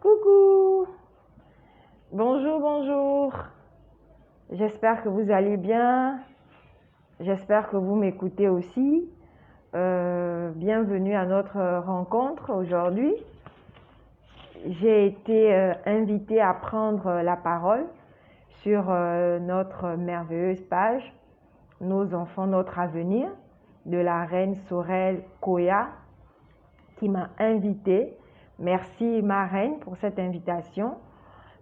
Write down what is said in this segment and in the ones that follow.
Coucou, bonjour, bonjour. J'espère que vous allez bien. J'espère que vous m'écoutez aussi. Bienvenue à notre rencontre aujourd'hui. J'ai été invitée à prendre la parole sur notre merveilleuse page Nos enfants, notre avenir de la reine Sorel Koya qui m'a invitée. Merci ma reine pour cette invitation.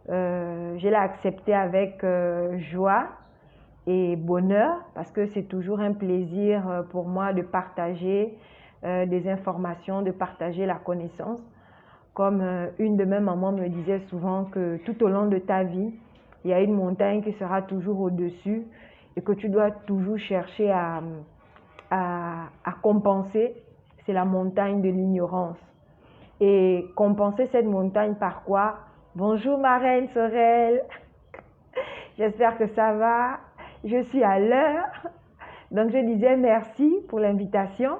Je l'ai acceptée avec joie et bonheur parce que c'est toujours un plaisir pour moi de partager des informations, de partager la connaissance. Comme une de mes mamans me disait souvent que tout au long de ta vie, il y a une montagne qui sera toujours au-dessus et que tu dois toujours chercher à compenser. C'est la montagne de l'ignorance. Et compenser cette montagne par quoi? Bonjour ma reine Sorel, j'espère que ça va, je suis à l'heure. Donc je disais merci pour l'invitation.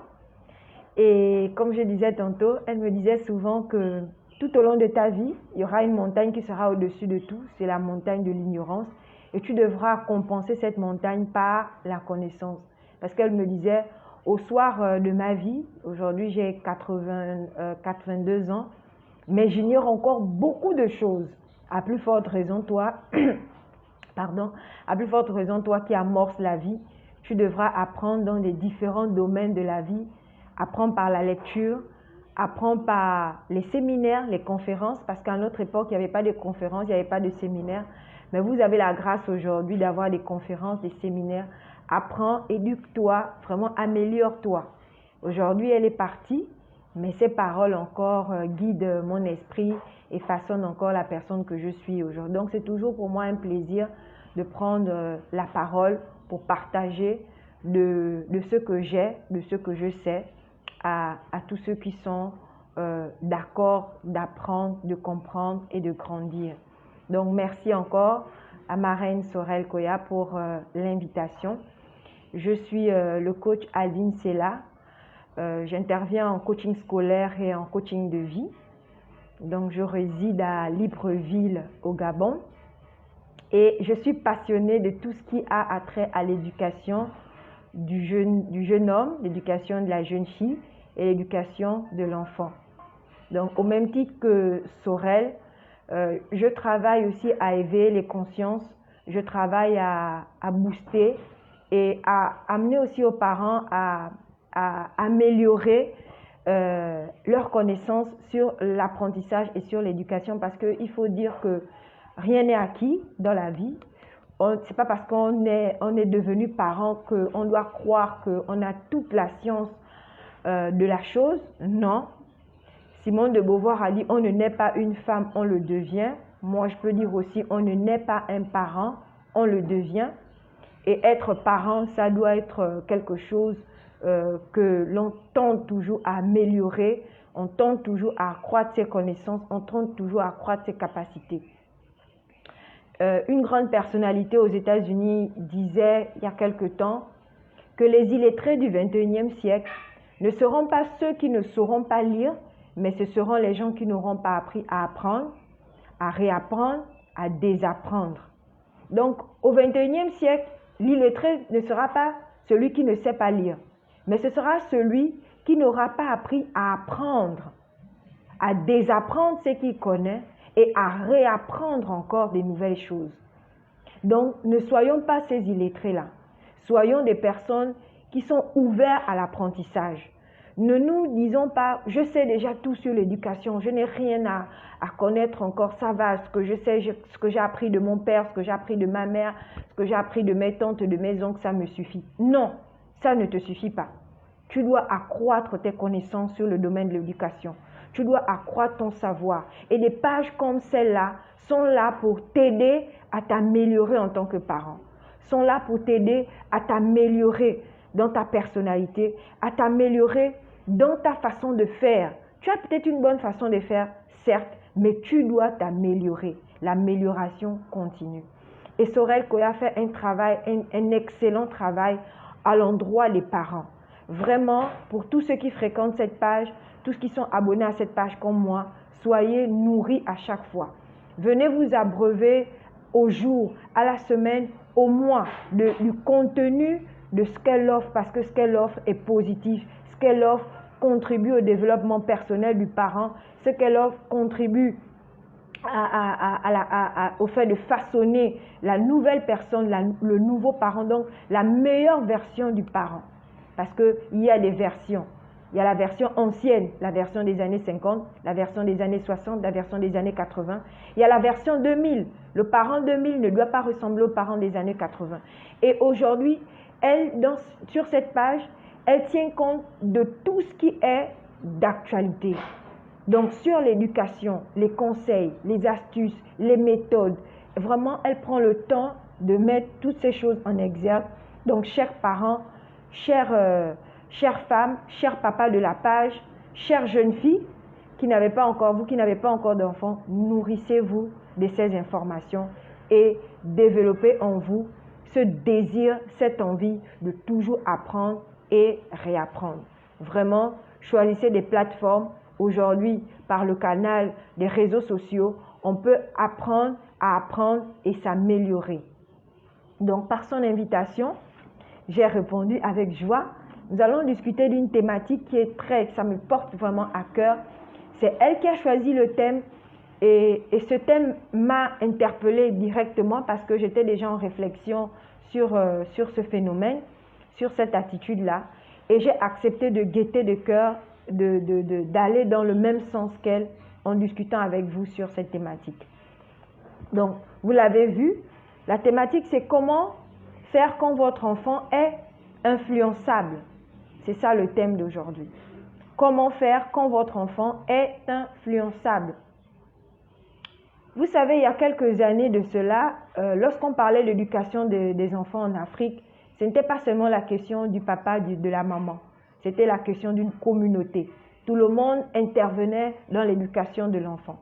Et comme je disais tantôt, elle me disait souvent que tout au long de ta vie, il y aura une montagne qui sera au-dessus de tout, c'est la montagne de l'ignorance. Et tu devras compenser cette montagne par la connaissance. Parce qu'elle me disait, au soir de ma vie, aujourd'hui j'ai 82 ans, mais j'ignore encore beaucoup de choses. À plus forte raison, toi, à plus forte raison, toi qui amorces la vie, tu devras apprendre dans les différents domaines de la vie, apprendre par la lecture, apprendre par les séminaires, les conférences, parce qu'à notre époque, il n'y avait pas de conférences, il n'y avait pas de séminaires. Mais vous avez la grâce aujourd'hui d'avoir des conférences, des séminaires. Apprends, éduque-toi, vraiment améliore-toi. Aujourd'hui, elle est partie, mais ces paroles encore guident mon esprit et façonnent encore la personne que je suis aujourd'hui. Donc, c'est toujours pour moi un plaisir de prendre la parole pour partager de ce que j'ai, de ce que je sais à tous ceux qui sont d'accord d'apprendre, de comprendre et de grandir. Donc, merci encore à ma reine Sorel Koya pour l'invitation. Je suis le coach Alvin Sela. J'interviens en coaching scolaire et en coaching de vie. Donc, je réside à Libreville, au Gabon. Et je suis passionnée de tout ce qui a attrait à l'éducation du jeune homme, l'éducation de la jeune fille et l'éducation de l'enfant. Donc, au même titre que Sorel, je travaille aussi à éveiller les consciences, je travaille à booster et à amener aussi aux parents à améliorer leurs connaissances sur l'apprentissage et sur l'éducation parce qu'il faut dire que rien n'est acquis dans la vie. C'est pas parce qu'on est devenu parent qu'on doit croire qu'on a toute la science de la chose. Non. Simone de Beauvoir a dit on ne naît pas une femme, on le devient. Moi, je peux dire aussi on ne naît pas un parent, on le devient. Et être parent, ça doit être quelque chose que l'on tente toujours à améliorer, on tente toujours à accroître ses connaissances, on tente toujours à accroître ses capacités. Une grande personnalité aux États-Unis disait il y a quelque temps que les illettrés du 21e siècle ne seront pas ceux qui ne sauront pas lire, mais ce seront les gens qui n'auront pas appris à apprendre, à réapprendre, à désapprendre. Donc, au 21e siècle, l'illettré ne sera pas celui qui ne sait pas lire, mais ce sera celui qui n'aura pas appris à apprendre, à désapprendre ce qu'il connaît et à réapprendre encore des nouvelles choses. Donc, ne soyons pas ces illettrés-là. Soyons des personnes qui sont ouvertes à l'apprentissage. Ne nous disons pas, je sais déjà tout sur l'éducation, je n'ai rien à connaître encore, ça va, ce que je sais, ce que j'ai appris de mon père, ce que j'ai appris de ma mère, ce que j'ai appris de mes tantes, de mes oncles, ça me suffit. Non, ça ne te suffit pas. Tu dois accroître tes connaissances sur le domaine de l'éducation. Tu dois accroître ton savoir. Et des pages comme celle-là sont là pour t'aider à t'améliorer en tant que parent. Sont là pour t'aider à t'améliorer dans ta personnalité, à t'améliorer dans ta façon de faire. Tu as peut-être une bonne façon de faire, certes, mais tu dois t'améliorer. L'amélioration continue. Et Sorel Koya fait un excellent travail à l'endroit des parents. Vraiment, pour tous ceux qui fréquentent cette page, tous qui sont abonnés à cette page comme moi, soyez nourris à chaque fois. Venez vous abreuver au jour, à la semaine, au mois du contenu de ce qu'elle offre, parce que ce qu'elle offre est positif. Ce qu'elle offre contribue au développement personnel du parent. Ce qu'elle offre contribue au fait de façonner la nouvelle personne, le nouveau parent, donc la meilleure version du parent. Parce qu'il y a des versions. Il y a la version ancienne, la version des années 50, la version des années 60, la version des années 80. Il y a la version 2000. Le parent 2000 ne doit pas ressembler au parent des années 80. Et aujourd'hui, sur cette page, elle tient compte de tout ce qui est d'actualité. Donc, sur l'éducation, les conseils, les astuces, les méthodes, vraiment, elle prend le temps de mettre toutes ces choses en exergue. Donc, chers parents, chères femmes, chers papas de la page, chères jeunes filles qui n'avez pas encore d'enfants, nourrissez-vous de ces informations et développez en vous ce désir, cette envie de toujours apprendre et réapprendre. Vraiment, choisissez des plateformes. Aujourd'hui, par le canal des réseaux sociaux, on peut apprendre à apprendre et s'améliorer. Donc, par son invitation, j'ai répondu avec joie. Nous allons discuter d'une thématique ça me porte vraiment à cœur. C'est elle qui a choisi le thème et ce thème m'a interpellée directement parce que j'étais déjà en réflexion sur ce phénomène, sur cette attitude-là. Et j'ai accepté de gaieté de cœur, d'aller dans le même sens qu'elle en discutant avec vous sur cette thématique. Donc, vous l'avez vu, la thématique c'est comment faire quand votre enfant est influençable. C'est ça le thème d'aujourd'hui. Comment faire quand votre enfant est influençable. Vous savez, il y a quelques années de cela, lorsqu'on parlait de l'éducation des enfants en Afrique, ce n'était pas seulement la question du papa, de la maman. C'était la question d'une communauté. Tout le monde intervenait dans l'éducation de l'enfant.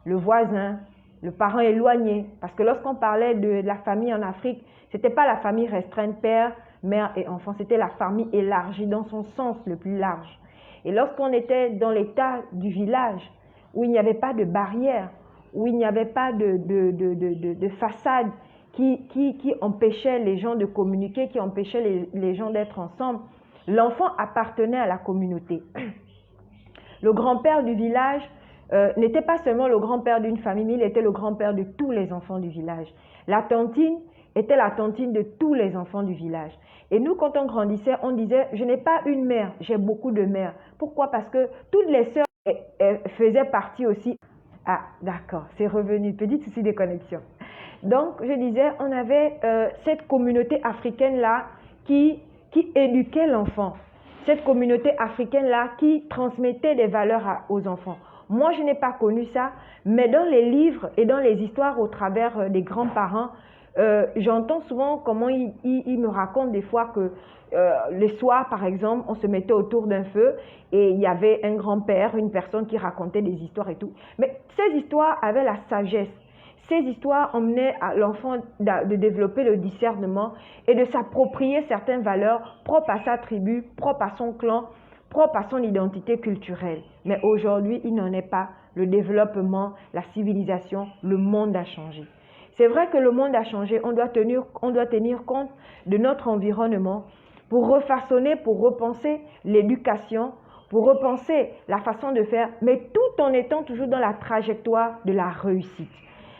Le voisin, le parent éloigné. Parce que lorsqu'on parlait de la famille en Afrique, ce n'était pas la famille restreinte, père, mère et enfant. C'était la famille élargie dans son sens le plus large. Et lorsqu'on était dans l'état du village, où il n'y avait pas de barrière, où il n'y avait pas de façade qui empêchait les gens de communiquer, qui empêchait les gens d'être ensemble, l'enfant appartenait à la communauté. Le grand-père du village n'était pas seulement le grand-père d'une famille, mais il était le grand-père de tous les enfants du village. La tantine était la tantine de tous les enfants du village. Et nous, quand on grandissait, on disait « je n'ai pas une mère, j'ai beaucoup de mères ». Pourquoi? Parce que toutes les sœurs faisaient partie aussi. Ah, d'accord, c'est revenu, petit souci de connexion. Donc, je disais, on avait cette communauté africaine-là qui éduquait l'enfant. Cette communauté africaine-là qui transmettait des valeurs aux enfants. Moi, je n'ai pas connu ça, mais dans les livres et dans les histoires au travers des grands-parents, j'entends souvent comment ils me racontent des fois que les soirs, par exemple, on se mettait autour d'un feu et il y avait un grand-père, une personne qui racontait des histoires et tout. Mais ces histoires avaient la sagesse. Ces histoires emmenaient à l'enfant de développer le discernement et de s'approprier certaines valeurs propres à sa tribu, propres à son clan, propres à son identité culturelle. Mais aujourd'hui, il n'en est pas. Le développement, la civilisation, le monde a changé. C'est vrai que le monde a changé. On doit tenir compte de notre environnement pour refaçonner, pour repenser l'éducation, pour repenser la façon de faire, mais tout en étant toujours dans la trajectoire de la réussite.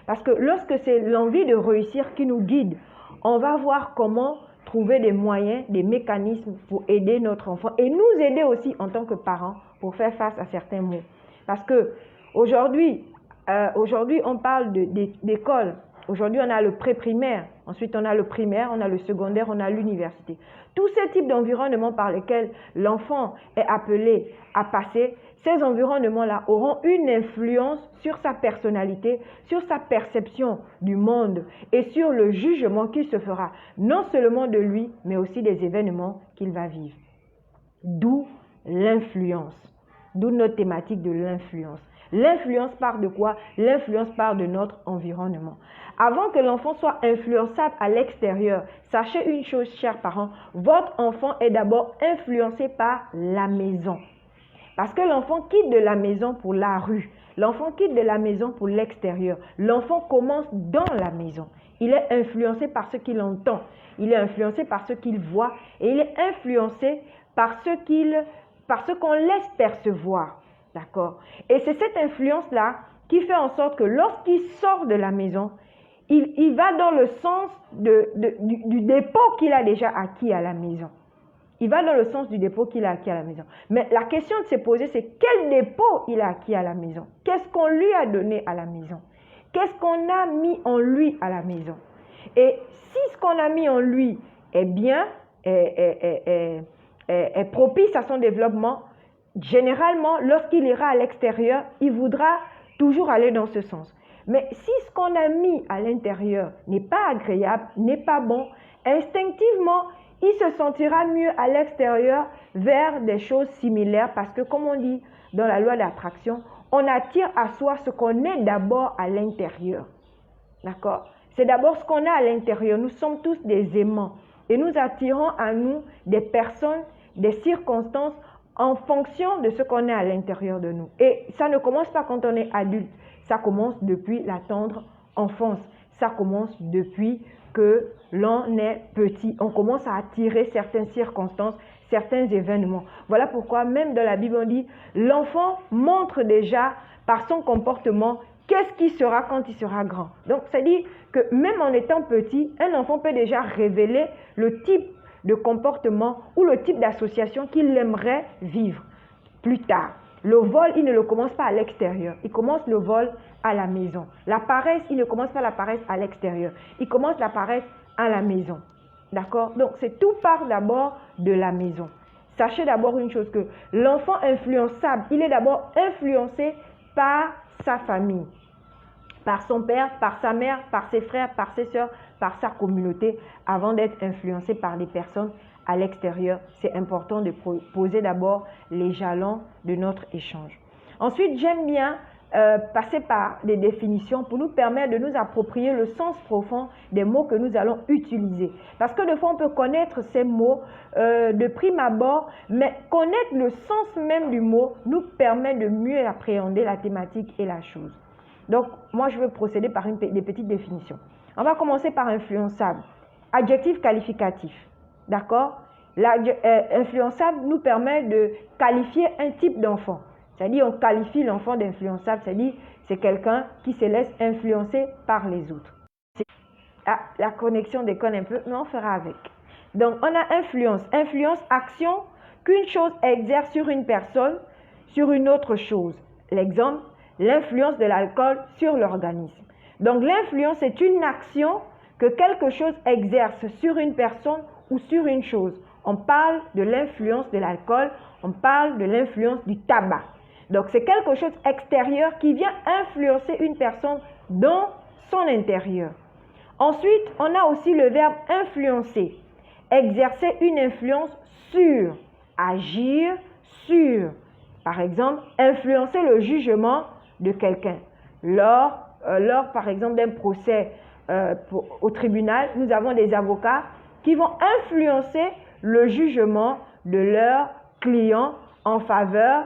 Parce que lorsque c'est l'envie de réussir qui nous guide, on va voir comment trouver des moyens, des mécanismes pour aider notre enfant et nous aider aussi en tant que parents pour faire face à certains maux. Parce que aujourd'hui, on parle d'école. Aujourd'hui, on a le pré-primaire, ensuite on a le primaire, on a le secondaire, on a l'université. Tous ces types d'environnements par lesquels l'enfant est appelé à passer, ces environnements-là auront une influence sur sa personnalité, sur sa perception du monde et sur le jugement qu'il se fera, non seulement de lui, mais aussi des événements qu'il va vivre. D'où l'influence, d'où notre thématique de l'influence. L'influence part de quoi? L'influence part de notre environnement. Avant que l'enfant soit influençable à l'extérieur, sachez une chose, chers parents, votre enfant est d'abord influencé par la maison. Parce que l'enfant quitte de la maison pour la rue. L'enfant quitte de la maison pour l'extérieur. L'enfant commence dans la maison. Il est influencé par ce qu'il entend. Il est influencé par ce qu'il voit. Et il est influencé par ce qu'on laisse percevoir. D'accord? Et c'est cette influence-là qui fait en sorte que lorsqu'il sort de la maison, il va dans le sens du dépôt qu'il a déjà acquis à la maison. Il va dans le sens du dépôt qu'il a acquis à la maison. Mais la question de se poser, c'est quel dépôt il a acquis à la maison? Qu'est-ce qu'on lui a donné à la maison? Qu'est-ce qu'on a mis en lui à la maison? Et si ce qu'on a mis en lui est bien, est propice à son développement, généralement, lorsqu'il ira à l'extérieur, il voudra toujours aller dans ce sens. Mais si ce qu'on a mis à l'intérieur n'est pas agréable, n'est pas bon, instinctivement, il se sentira mieux à l'extérieur vers des choses similaires parce que, comme on dit dans la loi d'attraction, on attire à soi ce qu'on est d'abord à l'intérieur. D'accord? C'est d'abord ce qu'on a à l'intérieur. Nous sommes tous des aimants et nous attirons à nous des personnes, des circonstances en fonction de ce qu'on est à l'intérieur de nous. Et ça ne commence pas quand on est adulte. Ça commence depuis la tendre enfance. Ça commence depuis que l'on est petit. On commence à attirer certaines circonstances, certains événements. Voilà pourquoi même dans la Bible on dit l'enfant montre déjà par son comportement qu'est-ce qu'il sera quand il sera grand. Donc ça dit que même en étant petit, un enfant peut déjà révéler le type de comportement ou le type d'association qu'il aimerait vivre plus tard. Le vol, il ne le commence pas à l'extérieur. Il commence le vol à la maison. La paresse, il ne commence pas la paresse à l'extérieur. Il commence la paresse à la maison. D'accord? Donc, c'est tout part d'abord de la maison. Sachez d'abord une chose, que l'enfant influençable, il est d'abord influencé par sa famille, par son père, par sa mère, par ses frères, par ses soeurs, par sa communauté, avant d'être influencé par des personnes à l'extérieur. C'est important de poser d'abord les jalons de notre échange. Ensuite, j'aime bien passer par des définitions pour nous permettre de nous approprier le sens profond des mots que nous allons utiliser. Parce que des fois, on peut connaître ces mots de prime abord, mais connaître le sens même du mot nous permet de mieux appréhender la thématique et la chose. Donc, moi, je vais procéder par des petites définitions. On va commencer par influençable. Adjectif qualificatif. D'accord? Influençable nous permet de qualifier un type d'enfant. C'est-à-dire, on qualifie l'enfant d'influençable. C'est-à-dire, c'est quelqu'un qui se laisse influencer par les autres. Ah, la connexion déconne un peu, mais on fera avec. Donc, on a influence. Influence, action qu'une chose exerce sur une personne, sur une autre chose. L'exemple, l'influence de l'alcool sur l'organisme. Donc, l'influence est une action que quelque chose exerce sur une personne ou sur une chose. On parle de l'influence de l'alcool, on parle de l'influence du tabac. Donc, c'est quelque chose extérieur qui vient influencer une personne dans son intérieur. Ensuite, on a aussi le verbe influencer. Exercer une influence sur, agir sur. Par exemple, influencer le jugement de quelqu'un. Lors, par exemple, d'un procès au tribunal, nous avons des avocats qui vont influencer le jugement de leurs clients en faveur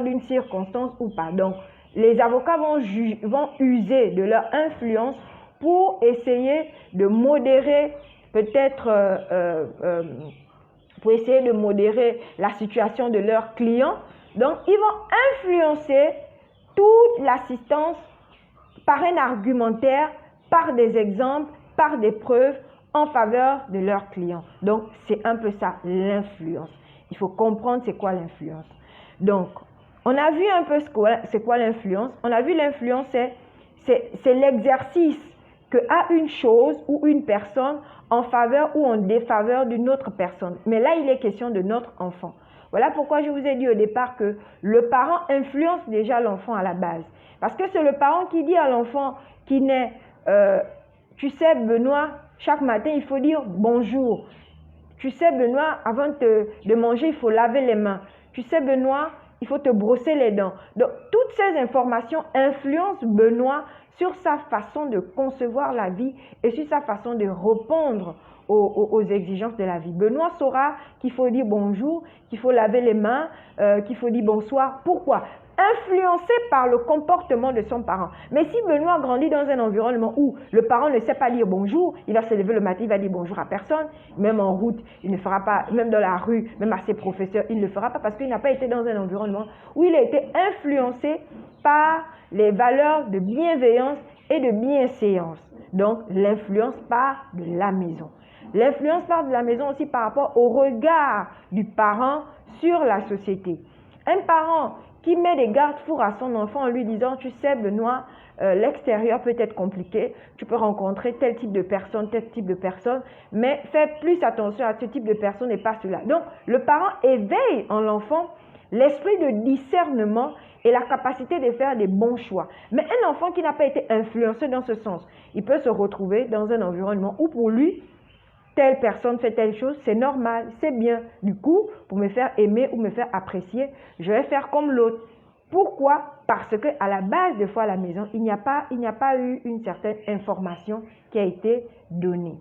d'une circonstance ou pas. Donc, les avocats vont user de leur influence pour essayer de modérer pour essayer de modérer la situation de leurs clients. Donc, ils vont influencer toute l'assistance par un argumentaire, par des exemples, par des preuves en faveur de leurs clients. Donc, c'est un peu ça, l'influence. Il faut comprendre c'est quoi l'influence. Donc, on a vu un peu c'est quoi l'influence. On a vu l'influence, c'est l'exercice que a une chose ou une personne en faveur ou en défaveur d'une autre personne. Mais là, il est question de notre enfant. Voilà pourquoi je vous ai dit au départ que le parent influence déjà l'enfant à la base. Parce que c'est le parent qui dit à l'enfant qui naît, tu sais Benoît, chaque matin il faut dire bonjour. Tu sais Benoît, avant de manger, il faut laver les mains. Tu sais Benoît, il faut te brosser les dents. Donc, toutes ces informations influencent Benoît sur sa façon de concevoir la vie et sur sa façon de répondre aux exigences de la vie. Benoît saura qu'il faut dire bonjour, qu'il faut laver les mains, qu'il faut dire bonsoir. Pourquoi? Influencé par le comportement de son parent. Mais si Benoît grandit dans un environnement où le parent ne sait pas dire bonjour, il va se lever le matin, il va dire bonjour à personne, même en route, il ne fera pas, même dans la rue, même à ses professeurs, il ne le fera pas parce qu'il n'a pas été dans un environnement où il a été influencé par les valeurs de bienveillance et de bienséance. Donc, l'influence part de la maison. L'influence part de la maison aussi par rapport au regard du parent sur la société. Un parent qui met des garde-fous à son enfant en lui disant « Tu sais, Benoît, l'extérieur peut être compliqué, tu peux rencontrer tel type de personne, mais fais plus attention à ce type de personne et pas cela. » Donc, le parent éveille en l'enfant l'esprit de discernement et la capacité de faire des bons choix. Mais un enfant qui n'a pas été influencé dans ce sens, il peut se retrouver dans un environnement où pour lui, telle personne fait telle chose, c'est normal, c'est bien. Du coup, pour me faire aimer ou me faire apprécier, je vais faire comme l'autre. Pourquoi? Parce qu'à la base, des fois à la maison, il n'y a pas eu une certaine information qui a été donnée.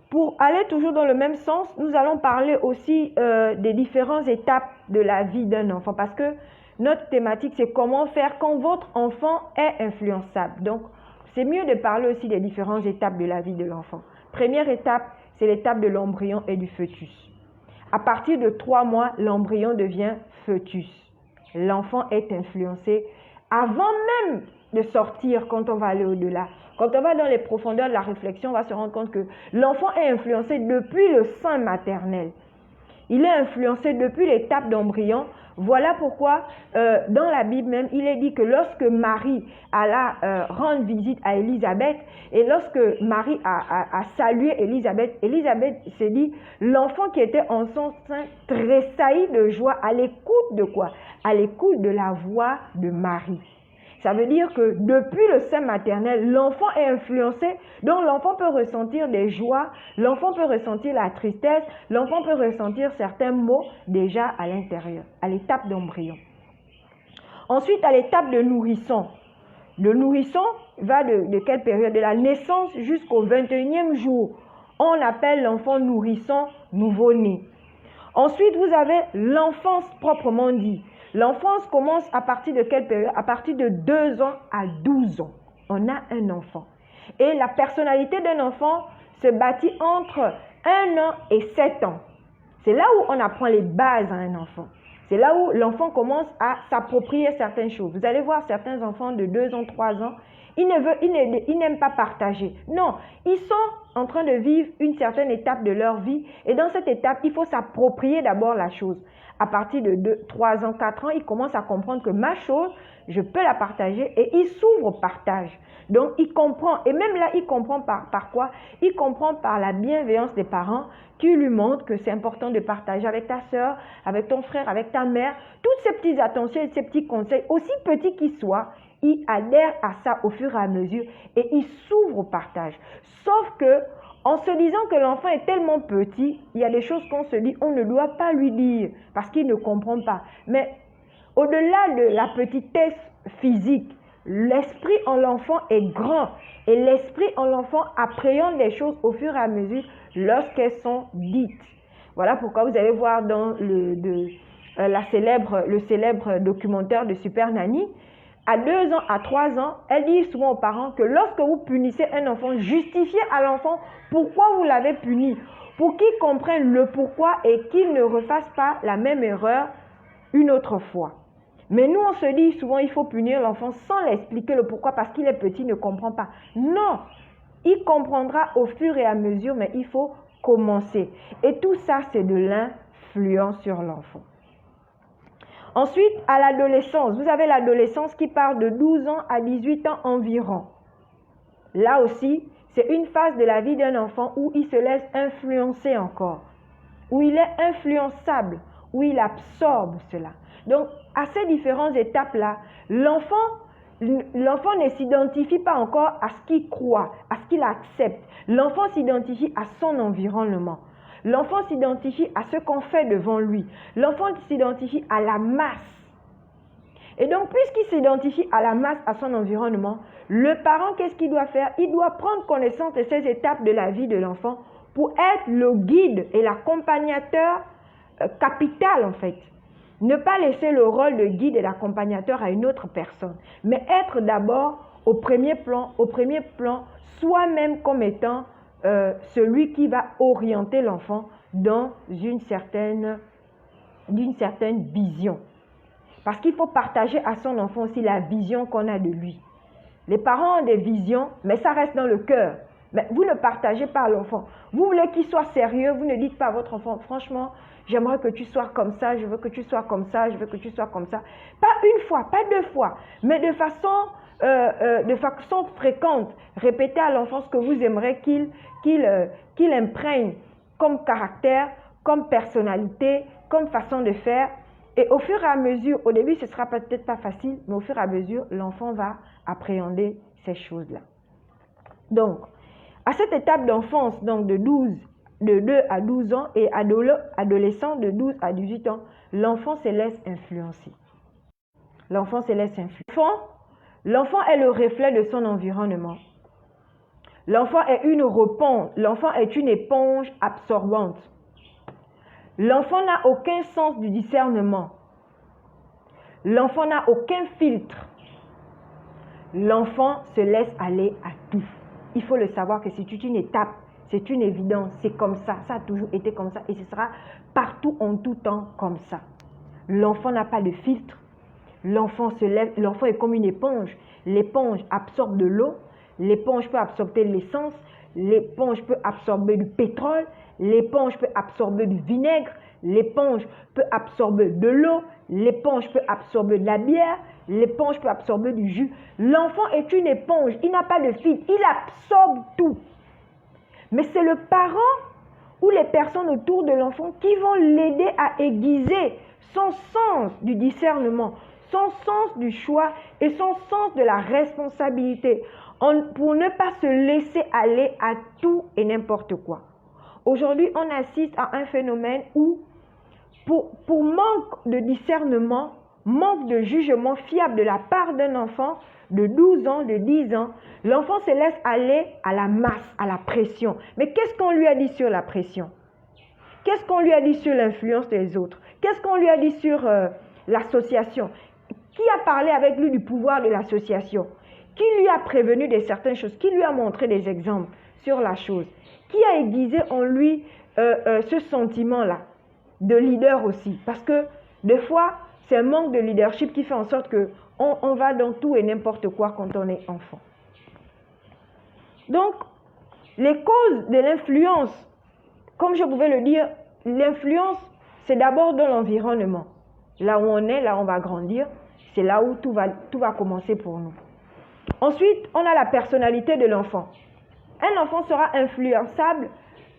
Pour aller toujours dans le même sens, nous allons parler aussi des différentes étapes de la vie d'un enfant. Parce que notre thématique, c'est comment faire quand votre enfant est influençable. Donc, c'est mieux de parler aussi des différentes étapes de la vie de l'enfant. Première étape, c'est l'étape de l'embryon et du fœtus. À partir de 3 mois, l'embryon devient fœtus. L'enfant est influencé avant même de sortir quand on va aller au-delà. Quand on va dans les profondeurs de la réflexion, on va se rendre compte que l'enfant est influencé depuis le sein maternel. Il est influencé depuis l'étape d'embryon. Voilà pourquoi dans la Bible même, il est dit que lorsque Marie alla rendre visite à Élisabeth et lorsque Marie a salué Élisabeth, Élisabeth s'est dit, l'enfant qui était en son sein tressaillit de joie à l'écoute de quoi? À l'écoute de la voix de Marie. Ça veut dire que depuis le sein maternel, l'enfant est influencé, donc l'enfant peut ressentir des joies, l'enfant peut ressentir la tristesse, l'enfant peut ressentir certains mots déjà à l'intérieur, à l'étape d'embryon. Ensuite, à l'étape de nourrisson. Le nourrisson va de quelle période? De la naissance jusqu'au 21e jour. On appelle l'enfant nourrisson nouveau-né. Ensuite, vous avez l'enfance proprement dit. L'enfance commence à partir de quelle période? À partir de 2 ans à 12 ans. On a un enfant. Et la personnalité d'un enfant se bâtit entre 1 an et 7 ans. C'est là où on apprend les bases à un enfant. C'est là où l'enfant commence à s'approprier certaines choses. Vous allez voir certains enfants de 2 ans, 3 ans, ils n'aiment pas partager. Non, ils sont en train de vivre une certaine étape de leur vie. Et dans cette étape, il faut s'approprier d'abord la chose. À partir de 3 ans, 4 ans, il commence à comprendre que ma chose, je peux la partager et il s'ouvre au partage. Donc, il comprend. Et même là, il comprend par quoi? Il comprend par la bienveillance des parents qui lui montrent que c'est important de partager avec ta soeur, avec ton frère, avec ta mère. Toutes ces petites attentions et ces petits conseils, aussi petits qu'ils soient, il adhère à ça au fur et à mesure et il s'ouvre au partage. Sauf que, en se disant que l'enfant est tellement petit, il y a des choses qu'on se dit, on ne doit pas lui dire parce qu'il ne comprend pas. Mais au-delà de la petitesse physique, l'esprit en l'enfant est grand et l'esprit en l'enfant appréhende les choses au fur et à mesure lorsqu'elles sont dites. Voilà pourquoi vous allez voir dans le célèbre documentaire de Super Nanny, à 2 ans, à 3 ans, elle dit souvent aux parents que lorsque vous punissez un enfant, justifiez à l'enfant pourquoi vous l'avez puni, pour qu'il comprenne le pourquoi et qu'il ne refasse pas la même erreur une autre fois. Mais nous, on se dit souvent il faut punir l'enfant sans l'expliquer le pourquoi parce qu'il est petit, il ne comprend pas. Non, il comprendra au fur et à mesure, mais il faut commencer. Et tout ça, c'est de l'influence sur l'enfant. Ensuite, à l'adolescence, vous avez l'adolescence qui part de 12 ans à 18 ans environ. Là aussi, c'est une phase de la vie d'un enfant où il se laisse influencer encore, où il est influençable, où il absorbe cela. Donc, à ces différentes étapes-là, l'enfant ne s'identifie pas encore à ce qu'il croit, à ce qu'il accepte. L'enfant s'identifie à son environnement. L'enfant s'identifie à ce qu'on fait devant lui. L'enfant s'identifie à la masse. Et donc, puisqu'il s'identifie à la masse, à son environnement, le parent, qu'est-ce qu'il doit faire? Il doit prendre connaissance de ces étapes de la vie de l'enfant pour être le guide et l'accompagnateur capital, en fait. Ne pas laisser le rôle de guide et d'accompagnateur à une autre personne, mais être d'abord au premier plan soi-même comme étant celui qui va orienter l'enfant dans d'une certaine vision. Parce qu'il faut partager à son enfant aussi la vision qu'on a de lui. Les parents ont des visions, mais ça reste dans le cœur. Mais vous ne partagez pas à l'enfant. Vous voulez qu'il soit sérieux, vous ne dites pas à votre enfant, franchement, j'aimerais que tu sois comme ça, je veux que tu sois comme ça, je veux que tu sois comme ça. Pas une fois, pas deux fois, mais de façon fréquente. Répétez à l'enfant ce que vous aimeriez qu'il imprègne comme caractère, comme personnalité, comme façon de faire. Et au fur et à mesure, au début, ce ne sera peut-être pas facile, mais au fur et à mesure, l'enfant va appréhender ces choses-là. Donc, à cette étape d'enfance, donc de 2 à 12 ans et adolescent de 12 à 18 ans, l'enfant se laisse influencer. L'enfant se laisse influencer. L'enfant est le reflet de son environnement. L'enfant est l'enfant est une éponge absorbante. L'enfant n'a aucun sens du discernement. L'enfant n'a aucun filtre. L'enfant se laisse aller à tout. Il faut le savoir que c'est une étape, c'est une évidence, c'est comme ça a toujours été comme ça et ce sera partout en tout temps comme ça. L'enfant n'a pas de filtre. L'enfant se lève, l'enfant est comme une éponge. L'éponge absorbe de l'eau, l'éponge peut absorber de l'essence, l'éponge peut absorber du pétrole, l'éponge peut absorber du vinaigre, l'éponge peut absorber de l'eau, l'éponge peut absorber de la bière, l'éponge peut absorber du jus. L'enfant est une éponge, il n'a pas de filtre, il absorbe tout. Mais c'est le parent ou les personnes autour de l'enfant qui vont l'aider à aiguiser son sens du discernement, son sens du choix et son sens de la responsabilité pour ne pas se laisser aller à tout et n'importe quoi. Aujourd'hui, on assiste à un phénomène où, pour manque de discernement, manque de jugement fiable de la part d'un enfant de 12 ans, de 10 ans, l'enfant se laisse aller à la masse, à la pression. Mais qu'est-ce qu'on lui a dit sur la pression? Qu'est-ce qu'on lui a dit sur l'influence des autres? Qu'est-ce qu'on lui a dit sur l'association? Qui a parlé avec lui du pouvoir de l'association? Qui lui a prévenu de certaines choses? Qui lui a montré des exemples sur la chose? Qui a aiguisé en lui ce sentiment-là de leader aussi? Parce que des fois, c'est un manque de leadership qui fait en sorte qu'on va dans tout et n'importe quoi quand on est enfant. Donc, les causes de l'influence, comme je pouvais le dire, l'influence, c'est d'abord dans l'environnement. Là où on est, là où on va grandir, c'est là où tout va commencer pour nous. Ensuite, on a la personnalité de l'enfant. Un enfant sera influençable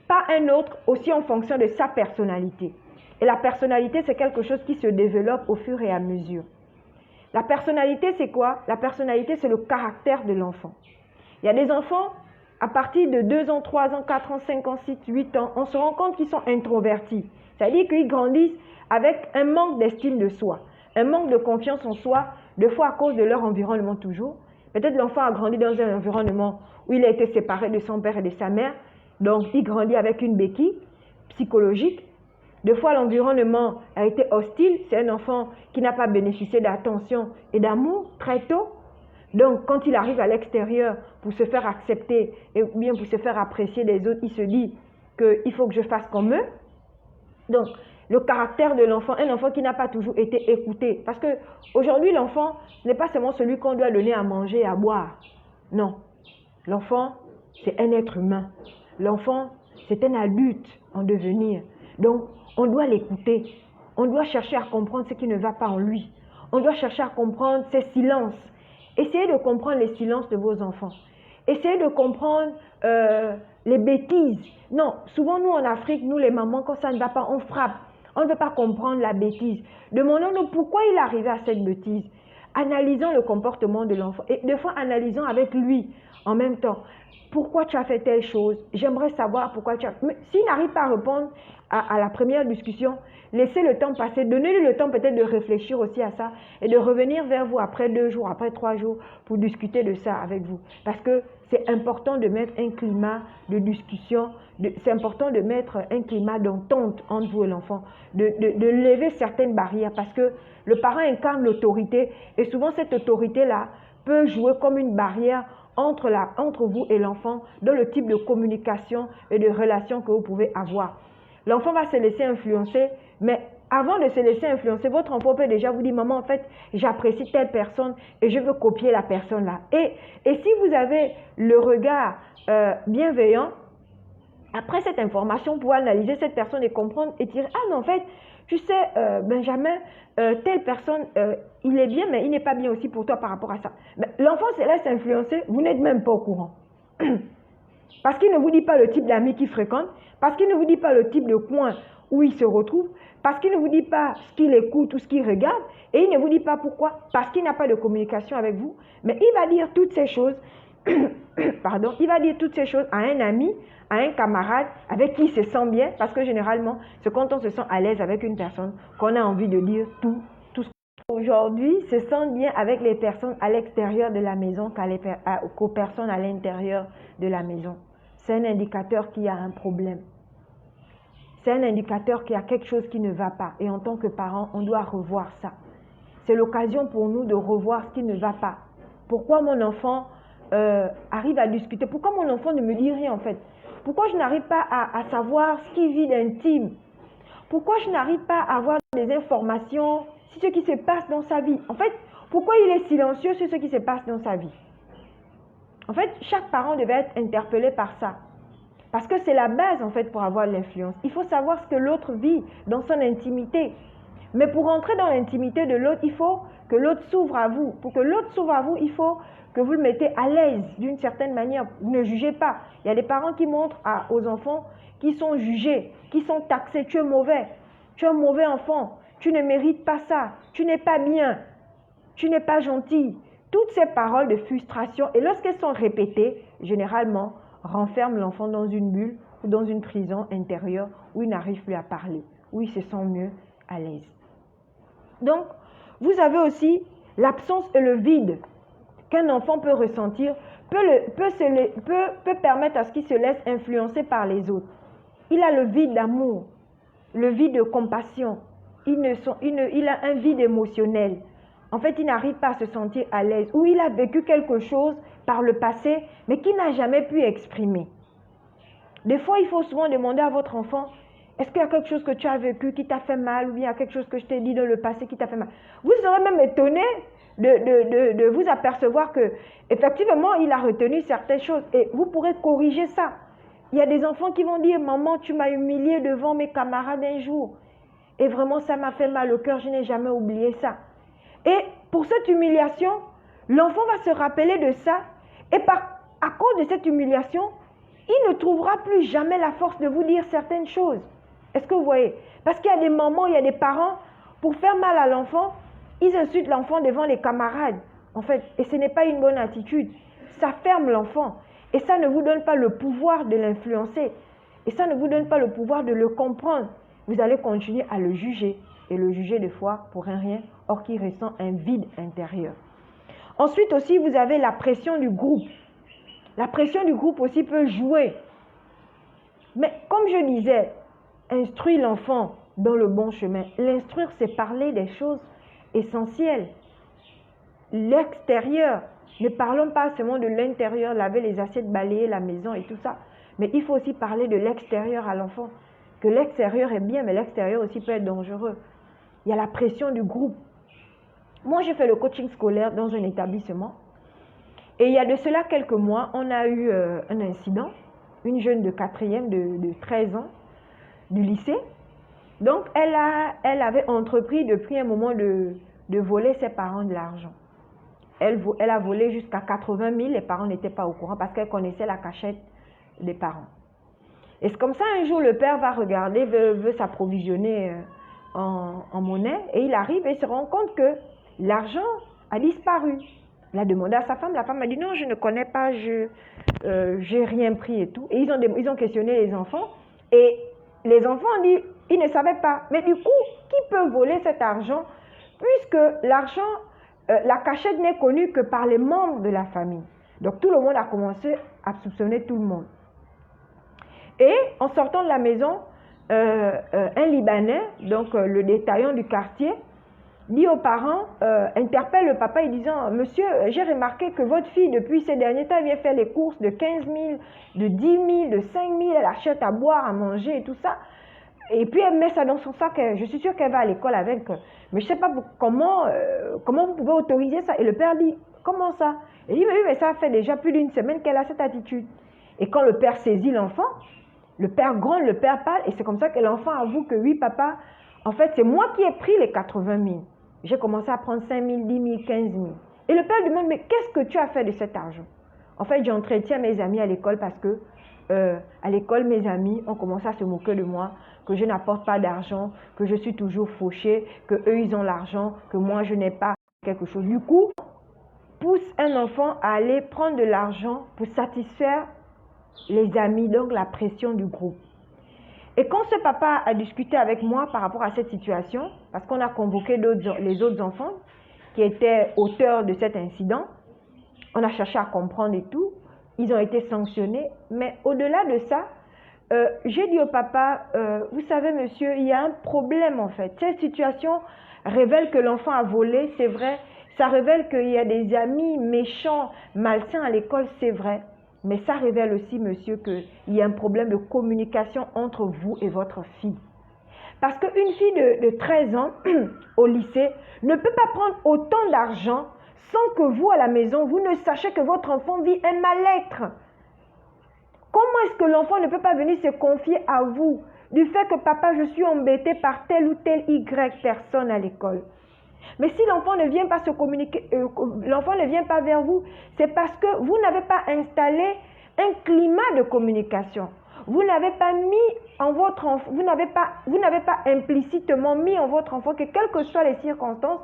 par un autre aussi en fonction de sa personnalité. Et la personnalité, c'est quelque chose qui se développe au fur et à mesure. La personnalité, c'est quoi? La personnalité, c'est le caractère de l'enfant. Il y a des enfants, à partir de 2 ans, 3 ans, 4 ans, 5 ans, 6, 8 ans, on se rend compte qu'ils sont introvertis. C'est-à-dire qu'ils grandissent avec un manque d'estime de soi, un manque de confiance en soi, deux fois à cause de leur environnement toujours. Peut-être l'enfant a grandi dans un environnement où il a été séparé de son père et de sa mère, donc il grandit avec une béquille psychologique. Deux fois, l'environnement a été hostile. C'est un enfant qui n'a pas bénéficié d'attention et d'amour très tôt. Donc, quand il arrive à l'extérieur pour se faire accepter et bien pour se faire apprécier des autres, il se dit qu'il faut que je fasse comme eux. Donc, le caractère de l'enfant, un enfant qui n'a pas toujours été écouté. Parce qu'aujourd'hui, l'enfant, ce n'est pas seulement celui qu'on doit donner à manger et à boire. Non. L'enfant, c'est un être humain. L'enfant, c'est un adulte en devenir. Donc, on doit l'écouter. On doit chercher à comprendre ce qui ne va pas en lui. On doit chercher à comprendre ses silences. Essayez de comprendre les silences de vos enfants. Essayez de comprendre les bêtises. Non, souvent nous en Afrique, nous les mamans, quand ça ne va pas, on frappe. On ne veut pas comprendre la bêtise. Demandons-nous pourquoi il est arrivé à cette bêtise. Analysons le comportement de l'enfant. Et des fois, analysons avec lui. en même temps. Pourquoi tu as fait telle chose? J'aimerais savoir pourquoi tu as... Mais s'il n'arrive pas à répondre à la première discussion, laissez le temps passer, donnez-lui le temps peut-être de réfléchir aussi à ça et de revenir vers vous après 2 jours, après 3 jours pour discuter de ça avec vous. Parce que c'est important de mettre un climat de discussion, c'est important de mettre un climat d'entente entre vous et l'enfant, de lever certaines barrières parce que le parent incarne l'autorité et souvent cette autorité-là peut jouer comme une barrière entre vous et l'enfant dans le type de communication et de relation que vous pouvez avoir. L'enfant va se laisser influencer, mais avant de se laisser influencer, votre enfant peut déjà vous dire, maman, en fait, j'apprécie telle personne et je veux copier la personne là. Et si vous avez le regard bienveillant, après cette information, vous pouvez analyser cette personne et comprendre et dire, ah mais en fait, tu sais, Benjamin, telle personne, il est bien, mais il n'est pas bien aussi pour toi par rapport à ça. L'enfant se laisse influencer, vous n'êtes même pas au courant. Parce qu'il ne vous dit pas le type d'amis qu'il fréquente, parce qu'il ne vous dit pas le type de coin où il se retrouve, parce qu'il ne vous dit pas ce qu'il écoute ou ce qu'il regarde, et il ne vous dit pas pourquoi, parce qu'il n'a pas de communication avec vous. Mais il va dire toutes ces choses, pardon, il va dire toutes ces choses à un ami, à un camarade avec qui il se sent bien, parce que généralement, c'est quand on se sent à l'aise avec une personne qu'on a envie de dire tout ce aujourd'hui, se sent bien avec les personnes à l'extérieur de la maison qu'aux personnes à l'intérieur de la maison. C'est un indicateur qu'il y a un problème. C'est un indicateur qu'il y a quelque chose qui ne va pas. Et en tant que parent, on doit revoir ça. C'est l'occasion pour nous de revoir ce qui ne va pas. Pourquoi mon enfant arrive à discuter? Pourquoi mon enfant ne me dit rien en fait? Pourquoi je n'arrive pas à savoir ce qu'il vit d'intime? Pourquoi je n'arrive pas à avoir des informations sur ce qui se passe dans sa vie? En fait, pourquoi il est silencieux sur ce qui se passe dans sa vie? En fait, chaque parent devait être interpellé par ça. Parce que c'est la base, en fait, pour avoir l'influence. Il faut savoir ce que l'autre vit dans son intimité. Mais pour entrer dans l'intimité de l'autre, il faut que l'autre s'ouvre à vous. Pour que l'autre s'ouvre à vous, il faut que vous le mettez à l'aise d'une certaine manière. Vous ne jugez pas. Il y a des parents qui montrent aux enfants qui sont jugés, qui sont taxés. Tu es mauvais. Tu es un mauvais enfant. Tu ne mérites pas ça. Tu n'es pas bien. Tu n'es pas gentil. Toutes ces paroles de frustration, et lorsqu'elles sont répétées, généralement, renferment l'enfant dans une bulle ou dans une prison intérieure où il n'arrive plus à parler, où il se sent mieux à l'aise. Donc, vous avez aussi l'absence et le vide qu'un enfant peut ressentir, peut permettre à ce qu'il se laisse influencer par les autres. Il a le vide d'amour, le vide de compassion, il a un vide émotionnel. En fait, il n'arrive pas à se sentir à l'aise, ou il a vécu quelque chose par le passé, mais qu'il n'a jamais pu exprimer. Des fois, il faut souvent demander à votre enfant, est-ce qu'il y a quelque chose que tu as vécu qui t'a fait mal, ou bien il y a quelque chose que je t'ai dit dans le passé qui t'a fait mal? Vous serez même étonné de vous apercevoir que, effectivement, il a retenu certaines choses, et vous pourrez corriger ça. Il y a des enfants qui vont dire, maman, tu m'as humilié devant mes camarades un jour, et vraiment, ça m'a fait mal au cœur, je n'ai jamais oublié ça. Et pour cette humiliation, l'enfant va se rappeler de ça. Et à cause de cette humiliation, il ne trouvera plus jamais la force de vous dire certaines choses. Est-ce que vous voyez? Parce qu'il y a des mamans, il y a des parents, pour faire mal à l'enfant, ils insultent l'enfant devant les camarades. En fait, et ce n'est pas une bonne attitude. Ça ferme l'enfant. Et ça ne vous donne pas le pouvoir de l'influencer. Et ça ne vous donne pas le pouvoir de le comprendre. Vous allez continuer à le juger. Et le juger des fois pour un rien, or qu'il ressent un vide intérieur. Ensuite aussi, vous avez la pression du groupe. La pression du groupe aussi peut jouer. Mais comme je disais, instruire l'enfant dans le bon chemin. L'instruire, c'est parler des choses essentielles. L'extérieur. Ne parlons pas seulement de l'intérieur, laver les assiettes, balayer la maison et tout ça. Mais il faut aussi parler de l'extérieur à l'enfant. Que l'extérieur est bien, mais l'extérieur aussi peut être dangereux. Il y a la pression du groupe. Moi, j'ai fait le coaching scolaire dans un établissement. Et il y a de cela quelques mois, on a eu un incident. Une jeune de 4e, de 13 ans, du lycée. Donc, elle avait entrepris depuis un moment de voler ses parents de l'argent. Elle a volé jusqu'à 80 000. Les parents n'étaient pas au courant parce qu'elle connaissait la cachette des parents. Et c'est comme ça, un jour, le père va regarder, veut s'approvisionner en monnaie, et il arrive et se rend compte que l'argent a disparu. Il a demandé à sa femme, la femme a dit non, je ne connais pas, j'ai rien pris et tout. Et ils ont questionné les enfants et les enfants ont dit, ils ne savaient pas. Mais du coup, qui peut voler cet argent puisque l'argent, la cachette n'est connue que par les membres de la famille. Donc tout le monde a commencé à soupçonner tout le monde. Et en sortant de la maison, un Libanais, donc le détaillant du quartier, dit aux parents, interpelle le papa en disant, monsieur, j'ai remarqué que votre fille, depuis ces derniers temps, vient faire les courses de 15 000, de 10 000, de 5 000, elle achète à boire, à manger et tout ça. Et puis elle met ça dans son sac, je suis sûre qu'elle va à l'école avec. Mais je ne sais pas comment vous pouvez autoriser ça. Et le père dit, comment ça? Il dit, mais oui, mais ça fait déjà plus d'une semaine qu'elle a cette attitude. Et quand le père saisit l'enfant, le père gronde, le père parle, et c'est comme ça que l'enfant avoue que oui, papa, en fait, c'est moi qui ai pris les 80 000. J'ai commencé à prendre 5 000, 10 000, 15 000. Et le père demande, mais qu'est-ce que tu as fait de cet argent? En fait, j'entretiens mes amis à l'école parce que à l'école, mes amis ont commencé à se moquer de moi, que je n'apporte pas d'argent, que je suis toujours fauchée, que eux ils ont l'argent, que moi je n'ai pas quelque chose. Du coup, pousse un enfant à aller prendre de l'argent pour satisfaire les amis, donc la pression du groupe. Et quand ce papa a discuté avec moi par rapport à cette situation, parce qu'on a convoqué les autres enfants qui étaient auteurs de cet incident, on a cherché à comprendre et tout, ils ont été sanctionnés, mais au-delà de ça, j'ai dit au papa, vous savez monsieur, il y a un problème en fait. Cette situation révèle que l'enfant a volé, c'est vrai. Ça révèle qu'il y a des amis méchants, malsains à l'école, c'est vrai. Mais ça révèle aussi, monsieur, qu'il y a un problème de communication entre vous et votre fille. Parce qu'une fille de 13 ans au lycée ne peut pas prendre autant d'argent sans que vous, à la maison, vous ne sachiez que votre enfant vit un mal-être. Comment est-ce que l'enfant ne peut pas venir se confier à vous du fait que papa, je suis embêté par telle ou telle Y personne à l'école? Mais si l'enfant ne vient pas se communiquer, l'enfant ne vient pas vers vous, c'est parce que vous n'avez pas installé un climat de communication. Vous n'avez pas mis en votre enfant, vous n'avez pas implicitement mis en votre enfant que quelles que soient les circonstances,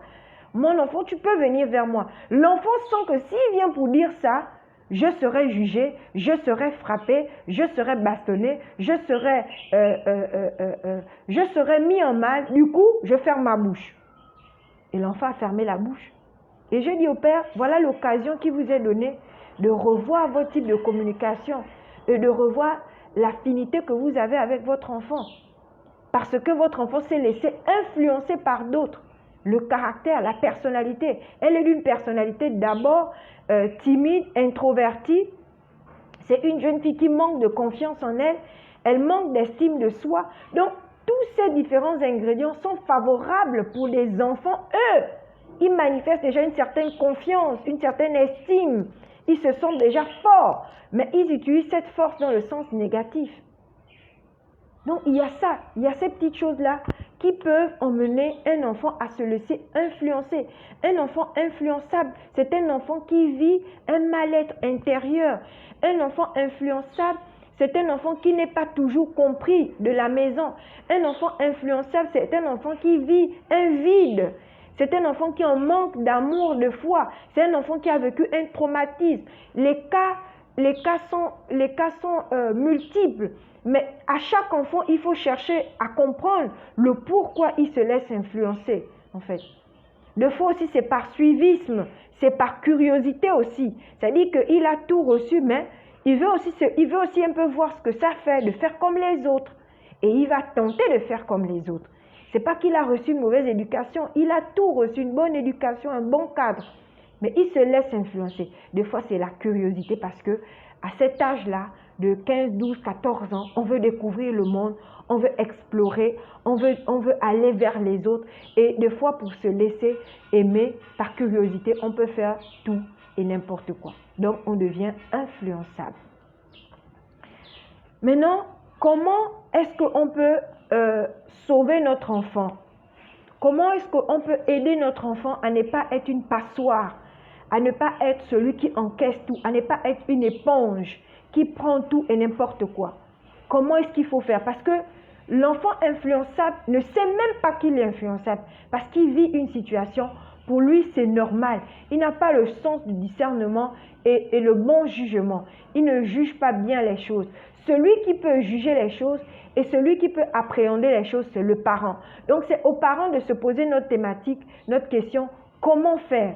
mon enfant, tu peux venir vers moi. L'enfant sent que s'il vient pour dire ça, je serai jugé, je serai frappé, je serai bastonné, je serai mis en mal. Du coup, je ferme ma bouche. Et l'enfant a fermé la bouche. Et je dis au père, voilà l'occasion qui vous est donnée de revoir votre type de communication et de revoir l'affinité que vous avez avec votre enfant. Parce que votre enfant s'est laissé influencer par d'autres. Le caractère, la personnalité. Elle est d'une personnalité d'abord timide, introvertie. C'est une jeune fille qui manque de confiance en elle. Elle manque d'estime de soi. Donc, tous ces différents ingrédients sont favorables pour les enfants. Eux, ils manifestent déjà une certaine confiance, une certaine estime. Ils se sentent déjà forts, mais ils utilisent cette force dans le sens négatif. Donc, il y a ça, il y a ces petites choses-là qui peuvent emmener un enfant à se laisser influencer. Un enfant influençable, c'est un enfant qui vit un mal-être intérieur. Un enfant influençable, c'est un enfant qui n'est pas toujours compris de la maison. Un enfant influençable, c'est un enfant qui vit un vide. C'est un enfant qui en manque d'amour, de foi. C'est un enfant qui a vécu un traumatisme. Les cas sont multiples. Mais à chaque enfant, il faut chercher à comprendre le pourquoi il se laisse influencer, en fait. Des fois aussi, c'est par suivisme, c'est par curiosité aussi. C'est-à-dire qu'il a tout reçu, mais il veut aussi un peu voir ce que ça fait, de faire comme les autres. Et il va tenter de faire comme les autres. C'est pas qu'il a reçu une mauvaise éducation, il a tout reçu, une bonne éducation, un bon cadre. Mais il se laisse influencer. Des fois, c'est la curiosité parce que à cet âge-là, de 15, 12, 14 ans, on veut découvrir le monde, on veut explorer, on veut aller vers les autres. Et des fois, pour se laisser aimer par curiosité, on peut faire tout et n'importe quoi. Donc, on devient influençable. Maintenant, comment est-ce qu'on peut sauver notre enfant? Comment est-ce qu'on peut aider notre enfant à ne pas être une passoire, à ne pas être celui qui encaisse tout, à ne pas être une éponge qui prend tout et n'importe quoi? Comment est-ce qu'il faut faire? Parce que l'enfant influençable ne sait même pas qu'il est influençable, parce qu'il vit une situation Pour lui, c'est normal. Il n'a pas le sens du discernement et le bon jugement. Il ne juge pas bien les choses. Celui qui peut juger les choses et celui qui peut appréhender les choses, c'est le parent. Donc, c'est aux parents de se poser notre thématique, notre question, comment faire?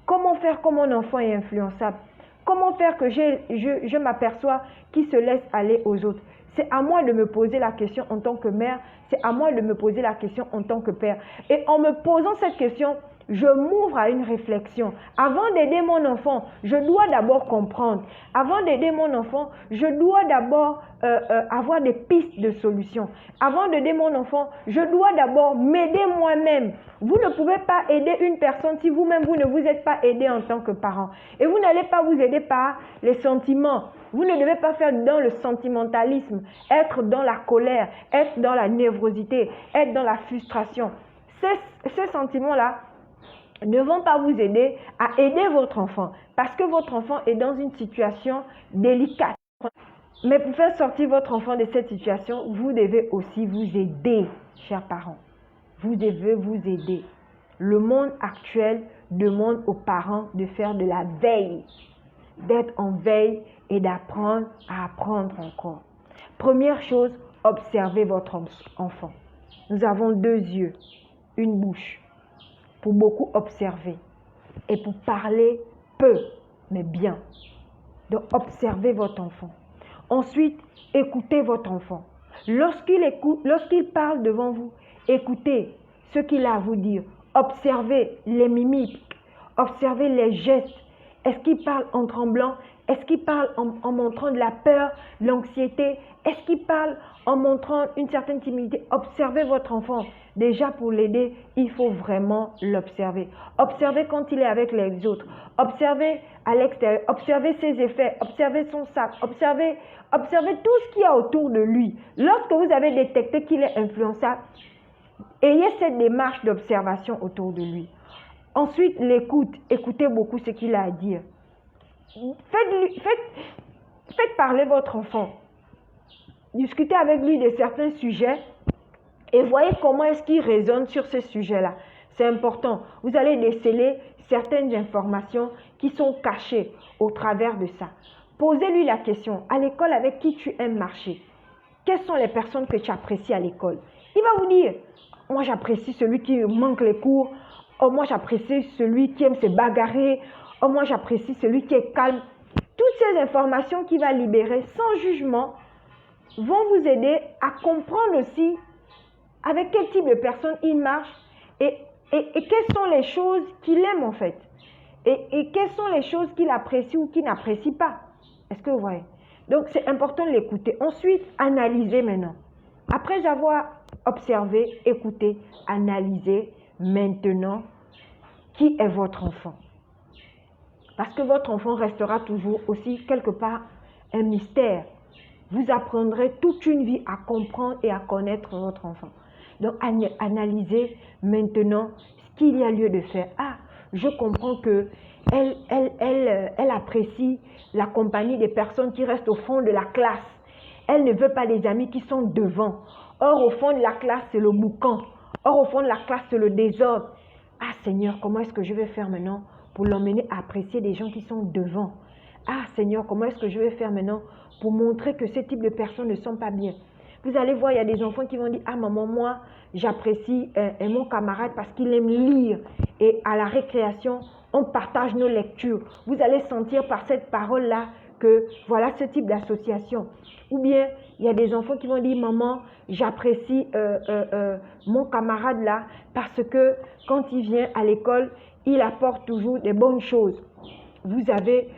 Comment faire comme mon enfant est influençable? Comment faire que je m'aperçois qu'il se laisse aller aux autres? C'est à moi de me poser la question en tant que mère, c'est à moi de me poser la question en tant que père. Et en me posant cette question, je m'ouvre à une réflexion. Avant d'aider mon enfant, je dois d'abord comprendre. Avant d'aider mon enfant, je dois d'abord avoir des pistes de solutions. Avant d'aider mon enfant, je dois d'abord m'aider moi-même. Vous ne pouvez pas aider une personne si vous-même vous ne vous êtes pas aidé en tant que parent. Et vous n'allez pas vous aider par les sentiments. Vous ne devez pas faire dans le sentimentalisme, être dans la colère, être dans la névrosité, être dans la frustration. Ces sentiments-là ne vont pas vous aider à aider votre enfant parce que votre enfant est dans une situation délicate. Mais pour faire sortir votre enfant de cette situation, vous devez aussi vous aider, chers parents. Vous devez vous aider. Le monde actuel demande aux parents de faire de la veille, d'être en veille et d'apprendre à apprendre encore. Première chose, observez votre enfant. Nous avons 2 yeux, une bouche, pour beaucoup observer et pour parler peu, mais bien. Donc, observez votre enfant. Ensuite, écoutez votre enfant. Lorsqu'il parle devant vous, écoutez ce qu'il a à vous dire. Observez les mimiques, observez les gestes. Est-ce qu'il parle en tremblant? Est-ce qu'il parle en montrant de la peur, l'anxiété? Est-ce qu'il parle en montrant une certaine timidité? Observez votre enfant. Déjà, pour l'aider, il faut vraiment l'observer. Observez quand il est avec les autres. Observez à l'extérieur. Observez ses effets. Observez son sac. Observez tout ce qu'il y a autour de lui. Lorsque vous avez détecté qu'il est influençable, ayez cette démarche d'observation autour de lui. Ensuite, l'écoute. Écoutez beaucoup ce qu'il a à dire. Faites parler votre enfant. Discutez avec lui de certains sujets et voyez comment est-ce qu'il raisonne sur ces sujets-là. C'est important. Vous allez déceler certaines informations qui sont cachées au travers de ça. Posez-lui la question. À l'école, avec qui tu aimes marcher? Quelles sont les personnes que tu apprécies à l'école? Il va vous dire, moi j'apprécie celui qui manque les cours. Oh, moi j'apprécie celui qui aime se bagarrer. Oh, moi j'apprécie celui qui est calme. Toutes ces informations qu'il va libérer sans jugement vont vous aider à comprendre aussi avec quel type de personne il marche et quelles sont les choses qu'il aime en fait. Et quelles sont les choses qu'il apprécie ou qu'il n'apprécie pas. Est-ce que vous voyez? Donc c'est important de l'écouter. Ensuite, analysez maintenant. Après avoir observé, écouté, analysé, maintenant, qui est votre enfant? Parce que votre enfant restera toujours aussi quelque part un mystère. Vous apprendrez toute une vie à comprendre et à connaître votre enfant. Donc, analysez maintenant ce qu'il y a lieu de faire. Ah, je comprends que elle apprécie la compagnie des personnes qui restent au fond de la classe. Elle ne veut pas des amis qui sont devant. Or, au fond de la classe, c'est le boucan. Or, au fond de la classe, c'est le désordre. Ah, Seigneur, comment est-ce que je vais faire maintenant pour l'emmener à apprécier des gens qui sont devant? Ah, Seigneur, comment est-ce que je vais faire maintenant pour montrer que ce type de personnes ne sont pas bien? Vous allez voir, il y a des enfants qui vont dire, ah maman, moi, j'apprécie mon camarade parce qu'il aime lire. Et à la récréation, on partage nos lectures. Vous allez sentir par cette parole-là que voilà ce type d'association. Ou bien, il y a des enfants qui vont dire, maman, j'apprécie mon camarade là parce que quand il vient à l'école, il apporte toujours des bonnes choses. Vous avez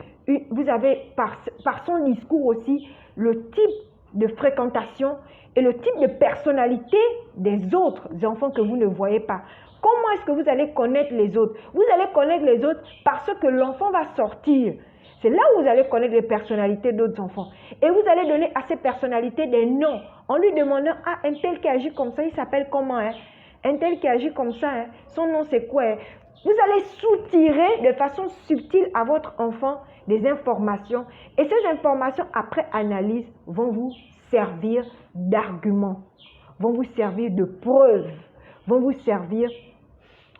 par son discours aussi le type de fréquentation et le type de personnalité des autres enfants que vous ne voyez pas. Comment est-ce que vous allez connaître les autres? Vous allez connaître les autres parce que l'enfant va sortir. C'est là où vous allez connaître les personnalités d'autres enfants. Et vous allez donner à ces personnalités des noms en lui demandant, ah, un tel qui agit comme ça, il s'appelle comment hein? Un tel qui agit comme ça, hein? Son nom c'est quoi hein? Vous allez soutirer de façon subtile à votre enfant des informations. Et ces informations, après analyse, vont vous servir d'arguments, vont vous servir de preuves, vont vous servir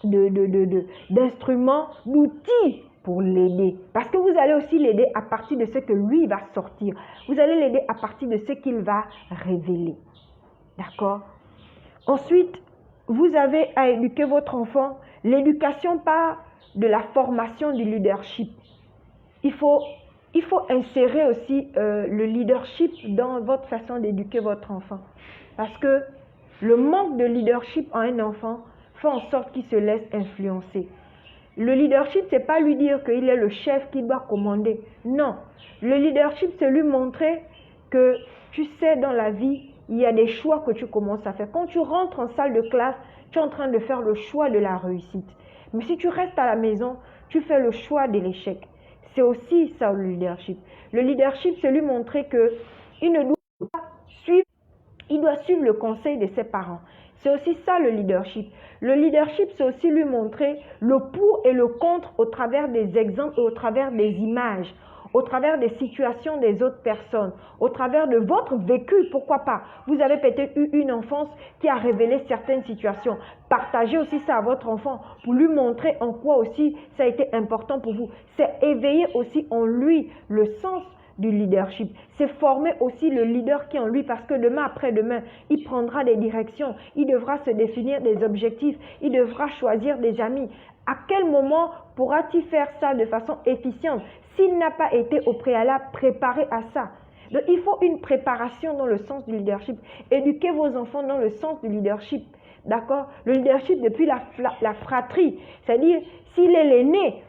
d'instruments, d'outils pour l'aider. Parce que vous allez aussi l'aider à partir de ce que lui va sortir. Vous allez l'aider à partir de ce qu'il va révéler. D'accord? Ensuite, vous avez à éduquer votre enfant. L'éducation part de la formation du leadership. Il faut insérer aussi le leadership dans votre façon d'éduquer votre enfant. Parce que le manque de leadership en un enfant fait en sorte qu'il se laisse influencer. Le leadership, ce n'est pas lui dire qu'il est le chef qui doit commander. Non. Le leadership, c'est lui montrer que tu sais, dans la vie, il y a des choix que tu commences à faire. Quand tu rentres en salle de classe, tu es en train de faire le choix de la réussite. Mais si tu restes à la maison, tu fais le choix de l'échec. C'est aussi ça le leadership. Le leadership, c'est lui montrer qu'il ne doit pas suivre, il doit suivre le conseil de ses parents. C'est aussi ça le leadership. Le leadership, c'est aussi lui montrer le pour et le contre au travers des exemples et au travers des images, au travers des situations des autres personnes, au travers de votre vécu, pourquoi pas. Vous avez peut-être eu une enfance qui a révélé certaines situations. Partagez aussi ça à votre enfant pour lui montrer en quoi aussi ça a été important pour vous. C'est éveiller aussi en lui le sens du leadership. C'est former aussi le leader qui est en lui parce que demain après-demain, il prendra des directions, il devra se définir des objectifs, il devra choisir des amis. À quel moment pourra-t-il faire ça de façon efficiente s'il n'a pas été au préalable préparé à ça? Donc, il faut une préparation dans le sens du leadership. Éduquez vos enfants dans le sens du leadership. D'accord? Le leadership depuis la fratrie. C'est-à-dire, s'il est l'aîné,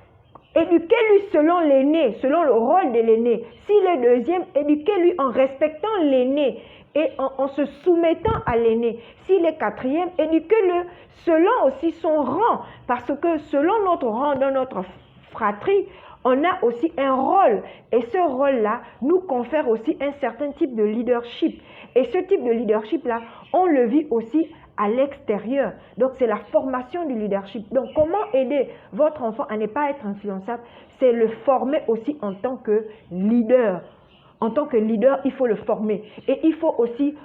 éduquez-lui selon l'aîné, selon le rôle de l'aîné. S'il est deuxième, éduquez-lui en respectant l'aîné et en se soumettant à l'aîné. S'il est quatrième, éduquez-le selon aussi son rang. Parce que selon notre rang dans notre fratrie, on a aussi un rôle. Et ce rôle-là nous confère aussi un certain type de leadership. Et ce type de leadership-là, on le vit aussi à l'extérieur. Donc, c'est la formation du leadership. Donc, comment aider votre enfant à ne pas être influençable? C'est le former aussi en tant que leader. En tant que leader, il faut le former. Et il faut aussi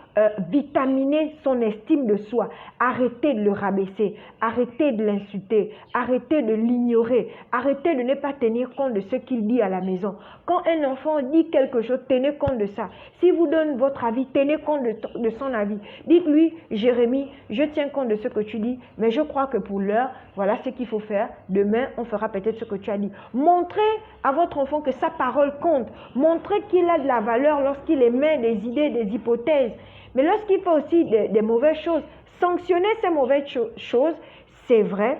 vitaminer son estime de soi. Arrêtez de le rabaisser. Arrêtez de l'insulter. Arrêtez de l'ignorer. Arrêtez de ne pas tenir compte de ce qu'il dit à la maison. Quand un enfant dit quelque chose, tenez compte de ça. S'il vous donne votre avis, tenez compte de son avis. Dites-lui, Jérémie, je tiens compte de ce que tu dis, mais je crois que pour l'heure, voilà ce qu'il faut faire. Demain, on fera peut-être ce que tu as dit. Montrez à votre enfant que sa parole compte. Montrez qu'il a de la valeur lorsqu'il émet des idées, des hypothèses. Mais lorsqu'il fait aussi des mauvaises choses, sanctionnez ces mauvaises choses, c'est vrai,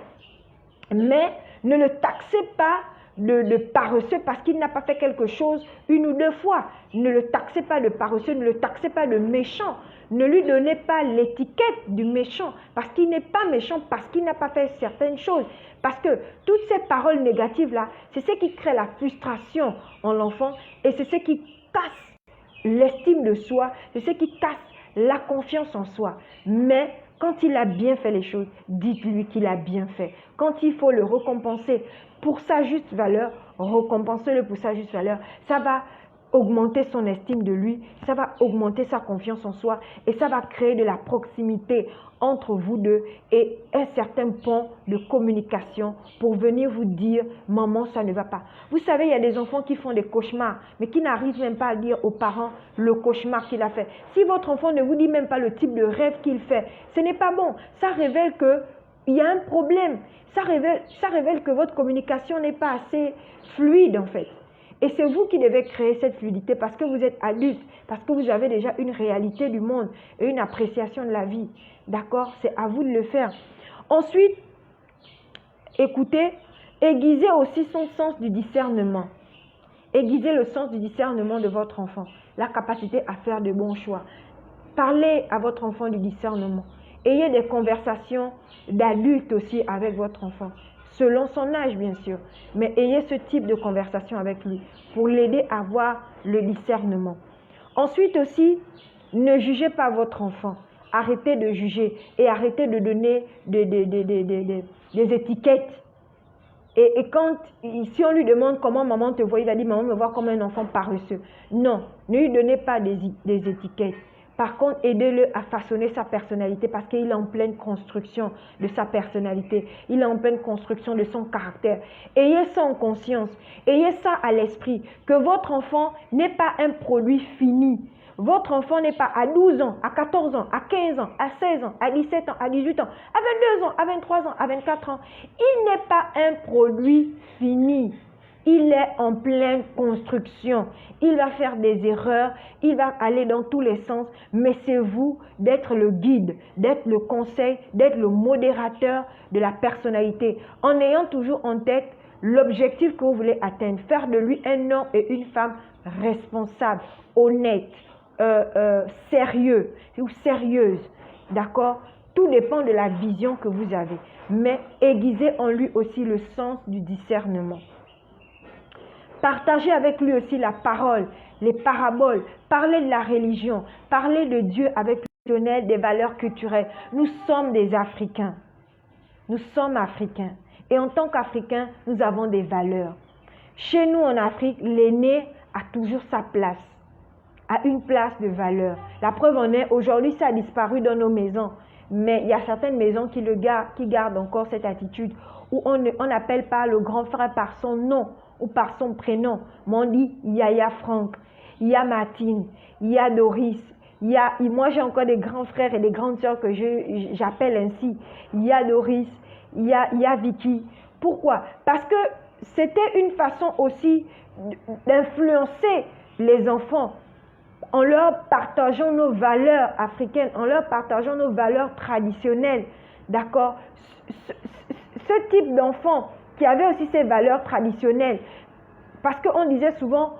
mais ne le taxez pas de paresseux parce qu'il n'a pas fait quelque chose une ou deux fois. Ne le taxez pas de paresseux, ne le taxez pas de méchant. Ne lui donnez pas l'étiquette du méchant parce qu'il n'est pas méchant, parce qu'il n'a pas fait certaines choses. Parce que toutes ces paroles négatives-là, c'est ce qui crée la frustration en l'enfant et c'est ce qui casse l'estime de soi, c'est ce qui casse la confiance en soi. Mais quand il a bien fait les choses, dites-lui qu'il a bien fait. Quand il faut le récompenser pour sa juste valeur, récompensez-le pour sa juste valeur. Ça va augmenter son estime de lui, ça va augmenter sa confiance en soi et ça va créer de la proximité entre vous deux et un certain pont de communication pour venir vous dire « Maman, ça ne va pas ». Vous savez, il y a des enfants qui font des cauchemars, mais qui n'arrivent même pas à dire aux parents le cauchemar qu'il a fait. Si votre enfant ne vous dit même pas le type de rêve qu'il fait, ce n'est pas bon. Ça révèle qu'il y a un problème. Ça révèle que votre communication n'est pas assez fluide en fait. Et c'est vous qui devez créer cette fluidité parce que vous êtes adulte, parce que vous avez déjà une réalité du monde et une appréciation de la vie. D'accord? C'est à vous de le faire. Ensuite, écoutez, aiguisez aussi son sens du discernement. Aiguisez le sens du discernement de votre enfant, la capacité à faire de bons choix. Parlez à votre enfant du discernement. Ayez des conversations d'adultes aussi avec votre enfant. Selon son âge, bien sûr. Mais ayez ce type de conversation avec lui pour l'aider à avoir le discernement. Ensuite aussi, ne jugez pas votre enfant. Arrêtez de juger et arrêtez de donner des étiquettes. Et si on lui demande comment maman te voit, il va dire maman me voit comme un enfant paresseux. Non, ne lui donnez pas des étiquettes. Par contre, aidez-le à façonner sa personnalité parce qu'il est en pleine construction de sa personnalité. Il est en pleine construction de son caractère. Ayez ça en conscience. Ayez ça à l'esprit. Que votre enfant n'est pas un produit fini. Votre enfant n'est pas à 12 ans, à 14 ans, à 15 ans, à 16 ans, à 17 ans, à 18 ans, à 22 ans, à 23 ans, à 24 ans. Il n'est pas un produit fini. Il est en pleine construction. Il va faire des erreurs, il va aller dans tous les sens, mais c'est vous d'être le guide, d'être le conseil, d'être le modérateur de la personnalité, en ayant toujours en tête l'objectif que vous voulez atteindre, faire de lui un homme et une femme responsables, honnêtes, sérieux ou sérieuse, d'accord? Tout dépend de la vision que vous avez, mais aiguisez en lui aussi le sens du discernement. Partagez avec lui aussi la parole, les paraboles, parlez de la religion, parlez de Dieu avec des valeurs culturelles. Nous sommes des Africains. Nous sommes Africains. Et en tant qu'Africains, nous avons des valeurs. Chez nous en Afrique, l'aîné a toujours sa place, a une place de valeur. La preuve en est, aujourd'hui, ça a disparu dans nos maisons. Mais il y a certaines maisons qui gardent encore cette attitude où on n'appelle pas le grand frère par son nom ou par son prénom. Mais on dit Yaya Franck, il y a Martine, il y a Doris, moi j'ai encore des grands frères et des grandes sœurs que j'appelle ainsi. Il y a Doris, il y a Vicky. Pourquoi? Parce que c'était une façon aussi d'influencer les enfants en leur partageant nos valeurs africaines, en leur partageant nos valeurs traditionnelles. D'accord? Ce type d'enfant qui avait aussi ses valeurs traditionnelles, parce qu'on disait souvent,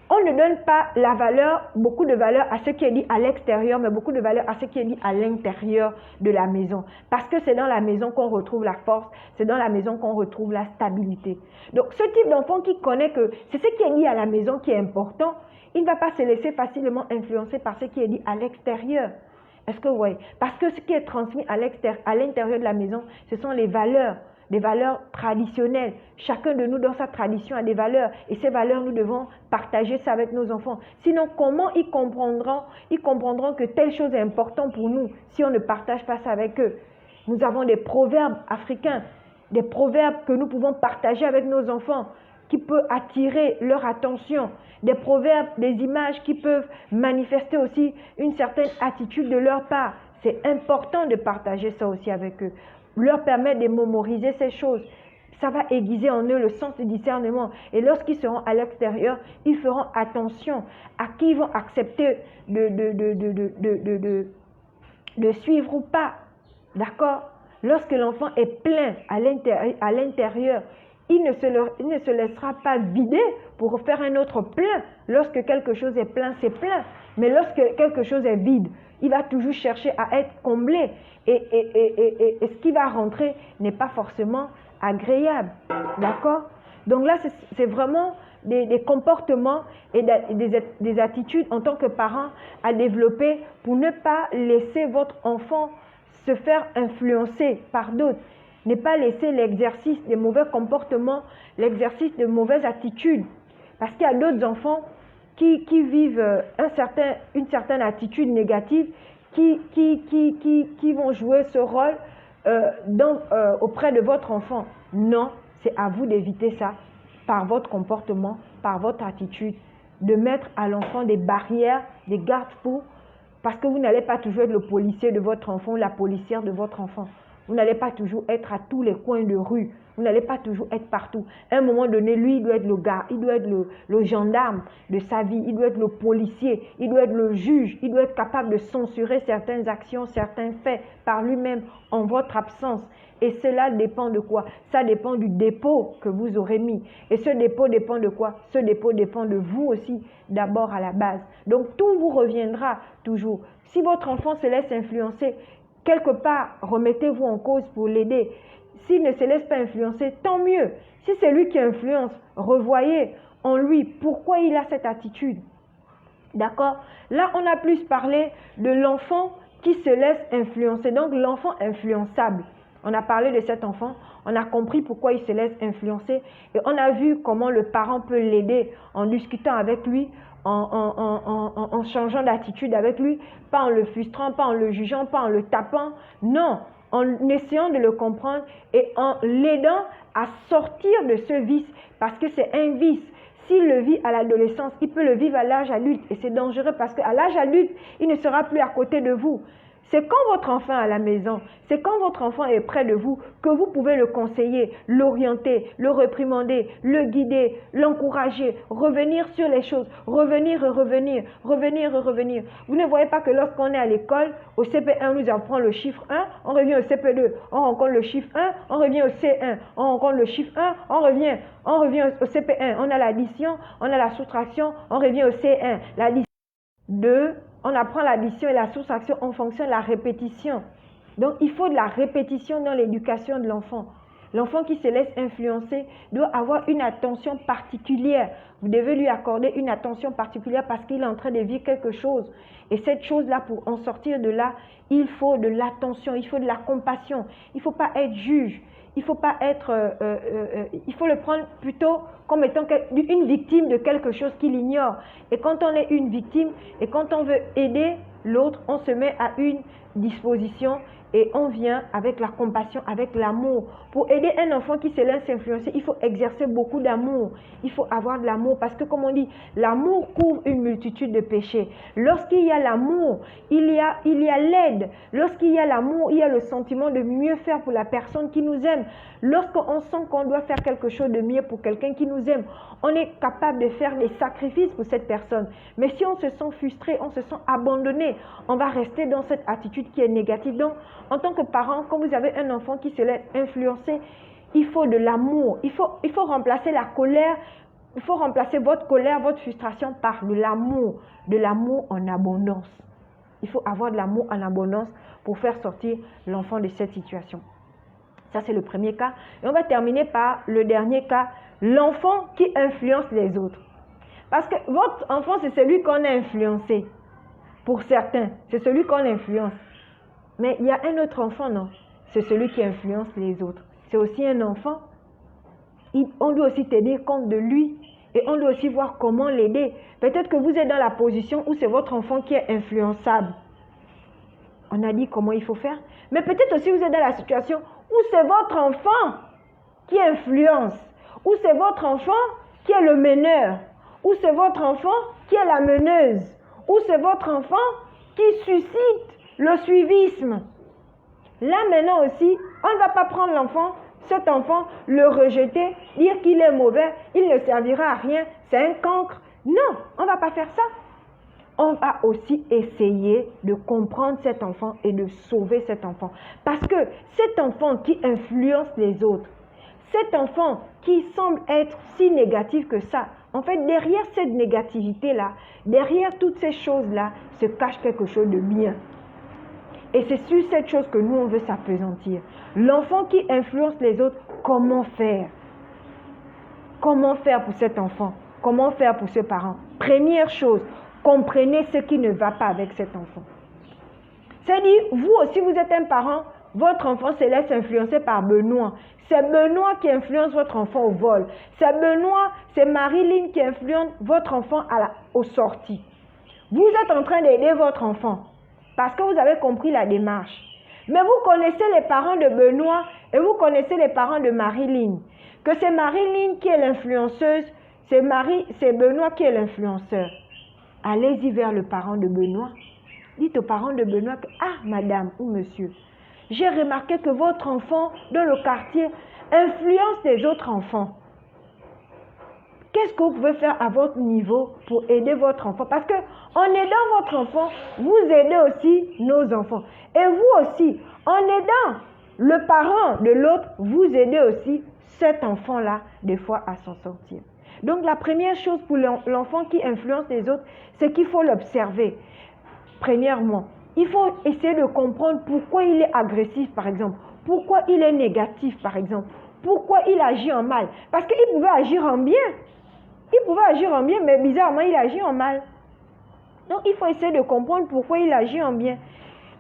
on ne donne pas la valeur, beaucoup de valeur à ce qui est dit à l'extérieur, mais beaucoup de valeur à ce qui est dit à l'intérieur de la maison. Parce que c'est dans la maison qu'on retrouve la force, c'est dans la maison qu'on retrouve la stabilité. Donc ce type d'enfant qui connaît que c'est ce qui est dit à la maison qui est important, il ne va pas se laisser facilement influencer par ce qui est dit à l'extérieur. Est-ce que vous voyez? Parce que ce qui est transmis à l'intérieur de la maison, ce sont les valeurs. Des valeurs traditionnelles. Chacun de nous, dans sa tradition, a des valeurs. Et ces valeurs, nous devons partager ça avec nos enfants. Sinon, comment ils comprendront que telle chose est importante pour nous si on ne partage pas ça avec eux? Nous avons des proverbes africains, des proverbes que nous pouvons partager avec nos enfants, qui peuvent attirer leur attention. Des proverbes, des images qui peuvent manifester aussi une certaine attitude de leur part. C'est important de partager ça aussi avec eux. Leur permettre de mémoriser ces choses. Ça va aiguiser en eux le sens du discernement. Et lorsqu'ils seront à l'extérieur, ils feront attention à qui ils vont accepter de suivre ou pas. D'accord? Lorsque l'enfant est plein à l'intérieur, il ne se laissera pas vider pour faire un autre plein. Lorsque quelque chose est plein, c'est plein. Mais lorsque quelque chose est vide, il va toujours chercher à être comblé. Et ce qui va rentrer n'est pas forcément agréable. D'accord? Donc là, c'est vraiment des comportements et des attitudes en tant que parent à développer pour ne pas laisser votre enfant se faire influencer par d'autres. Ne pas laisser l'exercice des mauvais comportements, l'exercice de mauvaises attitudes. Parce qu'il y a d'autres enfants qui vivent une certaine attitude négative, qui vont jouer ce rôle auprès de votre enfant. Non, c'est à vous d'éviter ça par votre comportement, par votre attitude, de mettre à l'enfant des barrières, des garde-fous, parce que vous n'allez pas toujours être le policier de votre enfant ou la policière de votre enfant. Vous n'allez pas toujours être à tous les coins de rue. Vous n'allez pas toujours être partout. À un moment donné, lui, il doit être le gars, il doit être le gendarme de sa vie, il doit être le policier, il doit être le juge, il doit être capable de censurer certaines actions, certains faits par lui-même en votre absence. Et cela dépend de quoi? Ça dépend du dépôt que vous aurez mis. Et ce dépôt dépend de quoi? Ce dépôt dépend de vous aussi, d'abord à la base. Donc tout vous reviendra toujours. Si votre enfant se laisse influencer, quelque part, remettez-vous en cause pour l'aider. S'il ne se laisse pas influencer, tant mieux. Si c'est lui qui influence, revoyez en lui pourquoi il a cette attitude. D'accord? Là, on a plus parlé de l'enfant qui se laisse influencer. Donc, l'enfant influençable. On a parlé de cet enfant, on a compris pourquoi il se laisse influencer et on a vu comment le parent peut l'aider en discutant avec lui, en changeant d'attitude avec lui, pas en le frustrant, pas en le jugeant, pas en le tapant. Non, en essayant de le comprendre et en l'aidant à sortir de ce vice, parce que c'est un vice. S'il le vit à l'adolescence, il peut le vivre à l'âge adulte et c'est dangereux parce qu'à l'âge adulte, il ne sera plus à côté de vous. C'est quand votre enfant est à la maison, c'est quand votre enfant est près de vous que vous pouvez le conseiller, l'orienter, le réprimander, le guider, l'encourager, revenir sur les choses, revenir et revenir, revenir et revenir. Vous ne voyez pas que lorsqu'on est à l'école, au CP1, on nous apprend le chiffre 1, on revient au CP2, on rencontre le chiffre 1, on revient au C1, on rencontre le chiffre 1, on revient au CP1, on a l'addition, on a la soustraction, on revient au C1, l'addition 2, on apprend l'addition et la soustraction en fonction de la répétition. Donc, il faut de la répétition dans l'éducation de l'enfant. L'enfant qui se laisse influencer doit avoir une attention particulière. Vous devez lui accorder une attention particulière parce qu'il est en train de vivre quelque chose. Et cette chose-là, pour en sortir de là, il faut de l'attention, il faut de la compassion. Il ne faut pas être juge. Il faut pas être, il faut le prendre plutôt comme étant une victime de quelque chose qu'il ignore. Et quand on est une victime et quand on veut aider l'autre, on se met à une disposition et on vient avec la compassion, avec l'amour. Pour aider un enfant qui se laisse influencer, il faut exercer beaucoup d'amour. Il faut avoir de l'amour parce que, comme on dit, l'amour couvre une multitude de péchés. Lorsqu'il y a l'amour, il y a l'aide. Lorsqu'il y a l'amour, il y a le sentiment de mieux faire pour la personne qui nous aime. Lorsqu'on sent qu'on doit faire quelque chose de mieux pour quelqu'un qui nous aime, on est capable de faire des sacrifices pour cette personne. Mais si on se sent frustré, on se sent abandonné, on va rester dans cette attitude qui est négative. Donc, en tant que parent, quand vous avez un enfant qui se laisse influencer, il faut de l'amour. Il faut remplacer la colère. Il faut remplacer votre colère, votre frustration par de l'amour en abondance. Il faut avoir de l'amour en abondance pour faire sortir l'enfant de cette situation. Ça, c'est le premier cas. Et on va terminer par le dernier cas, l'enfant qui influence les autres. Parce que votre enfant, c'est celui qu'on a influencé. Pour certains, c'est celui qu'on influence. Mais il y a un autre enfant, non? C'est celui qui influence les autres. C'est aussi un enfant. On doit aussi tenir compte de lui. Et on doit aussi voir comment l'aider. Peut-être que vous êtes dans la position où c'est votre enfant qui est influençable. On a dit comment il faut faire. Mais peut-être aussi vous êtes dans la situation où c'est votre enfant qui influence. Où c'est votre enfant qui est le meneur. Où c'est votre enfant qui est la meneuse. Où c'est votre enfant qui suscite le suivisme. Là maintenant aussi, on ne va pas prendre cet enfant, le rejeter, dire qu'il est mauvais, il ne servira à rien, c'est un cancre. Non, on ne va pas faire ça. On va aussi essayer de comprendre cet enfant et de sauver cet enfant. Parce que cet enfant qui influence les autres, cet enfant qui semble être si négatif que ça, en fait, derrière cette négativité-là, derrière toutes ces choses-là, se cache quelque chose de bien. Et c'est sur cette chose que nous, on veut s'appesantir. L'enfant qui influence les autres, comment faire? Comment faire pour cet enfant? Comment faire pour ce parent? Première chose, comprenez ce qui ne va pas avec cet enfant. C'est-à-dire, vous aussi, vous êtes un parent, votre enfant se laisse influencer par Benoît. C'est Benoît qui influence votre enfant au vol. C'est Benoît, c'est Marilyn qui influence votre enfant aux sorties. Vous êtes en train d'aider votre enfant parce que vous avez compris la démarche. Mais vous connaissez les parents de Benoît et vous connaissez les parents de Marilyn. Que c'est Marilyn qui est l'influenceuse, c'est Benoît qui est l'influenceur. Allez-y vers le parent de Benoît. Dites au parent de Benoît que, ah, madame ou monsieur, j'ai remarqué que votre enfant dans le quartier influence les autres enfants. Qu'est-ce que vous pouvez faire à votre niveau pour aider votre enfant? Parce que en aidant votre enfant, vous aidez aussi nos enfants. Et vous aussi, en aidant le parent de l'autre, vous aidez aussi cet enfant-là, des fois, à s'en sortir. Donc, la première chose pour l'enfant qui influence les autres, c'est qu'il faut l'observer. Premièrement, il faut essayer de comprendre pourquoi il est agressif, par exemple. Pourquoi il est négatif, par exemple. Pourquoi il agit en mal. Parce qu'il pouvait agir en bien. Il pouvait agir en bien, mais bizarrement, il agit en mal. Donc, il faut essayer de comprendre pourquoi il agit en bien.